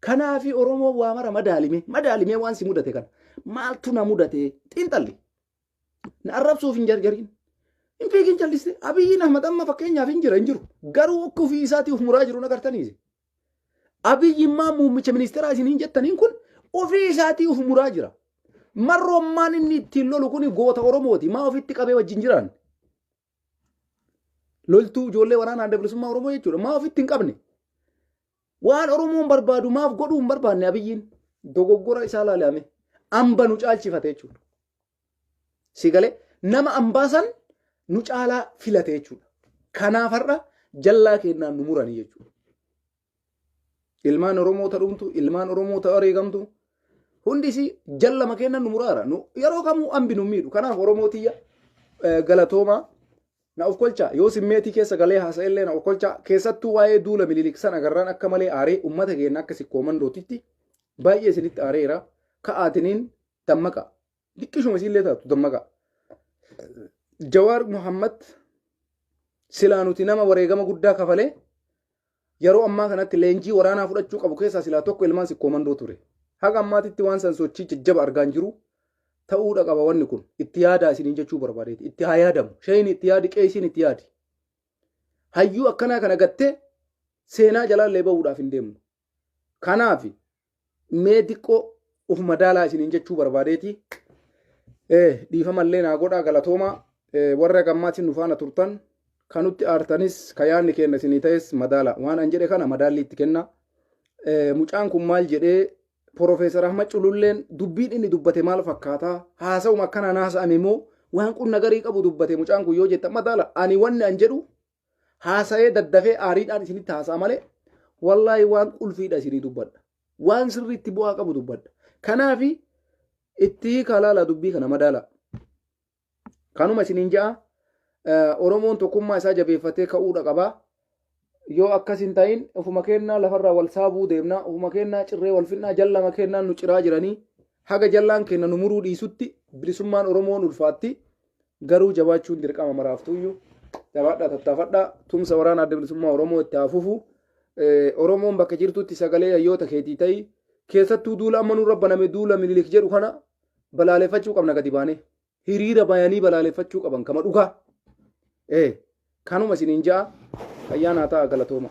Kanaafi Oromoo waa mara madaalimee waan si mudate kana maaltu na mudate xiinxalli. Na arrabsuuf hin jarjarin. Hin fiigin calliste Abiyyiin Ahmad amma fakkeenyaaf hin jiru. Garuu akka ofii isaatiif muraa jiru nagartaniisi. Abiyyiin maa muummicha ministeeraa isiniin jettaniin kun ofii isaatiif muraa jira. Marroommaan inni ittiin lolu kun goota Oromooti. Maa ofitti qabee wajjin jiran. Loltuu ijoollee waraanaa adda bilisummaa Oromoo jechuudha. Maa ofitti hin qabne. Waan Oromoon barbaadu maaf godhuu hin barbaanne Abiyyiin dogoggora isaa laalame amba nu caalchifate jechuudha. Sigalee nama ambaasan nu caalaa filate jechuudha. Kanaaf har'a jallaa kennaan nu muranii jechuudha. Ilmaan Oromoo ta'uumtu ilmaan Oromoo ta'uu areegamtu hundisi jallama kennan nu muraara. Yeroo kamuu ambi nu miidhu. Kanaaf Oromootiyya galatoomaa na of kolcha yoo simmeetii keessa galee haasa'ellee na of kolcha keessattuu waa'ee duula Minilik sana agarraan akka malee aaree uummata keenya akka sikkoomandoottitti baay'ee isinitti aareera ka'aatiniin dammaqa dhiqqishuma isiillee taatu dammaqa. Jawaar Muhammad silaa nuti nama wareegama guddaa kafalee yeroo ammaa kanatti leenjii waraanaa fudhachuu qabu keessaa silaa tokko ilmaan sikkoomandoo ture. Haga ammaatitti waan san sochii jajjaba argaan jiru ta'uudha qaba wanni kun itti yaadaa isiniin jechuu barbaadeeti itti haa yaadamu shayini itti yaadi qeesiin itti yaadi hayyuu akkanaa kana gattee seenaa jalaallee bahuudhaaf hin deemnu kanaaf mee diqqoo uf madaalaa isiniin jechuu barbaadeeti dhiifamallee naa godhaa galatoomaa warra gammaatiin nu faana turtan kanutti aartanis kayaanni kenna isinii ta'es madaala waan an jedhe kana madaalli itti kenna mucaan kun maal jedhee Profeesar Ahmad Cululleen dubbiin inni dubbate maal fakkaataa haasa'uma akkanaan haasa'ame immoo waan qunna garii qabu dubbate mucaan kun yoo jetta madaala ani wanni an jedhu haasa'ee daddafee aariidhaan isinitti haasa'a malee wallaahi waan qulfiidha isinii dubbadha waan sirriitti bu'aa qabu dubbadha kanaafi itti kalaala dubbii kana madaala kanuma isiniin ja'a Oromoon tokkummaa isaa jabeeffatee ka'uudha qabaa yoo akkas hin ta'in ofuma kennaa lafarraa wal saabuu deemnaa ofuma kennaa cirree wal finnaa jallama kennaa nu ciraa jiranii haga jallaan kenna nu muruu dhiisutti bilisummaan Oromoon ulfaatti garuu jabaachuun dirqama maraaftuyyuu jabaadhaa tattaafadhaa tumsa waraana adda bilisummaa Oromoo itti hafuufu Oromoon bakka jirtutti sagalee hayyoota keetii ta'ii keessattuu duula amma nurra baname duula Minilik jedhu kana balaaleffachuu qabna gadi baanee hiriira bayanii balaaleffachuu qaban kama dhugaa kanuma isiniin ja'a ayyaana ta'a galatooma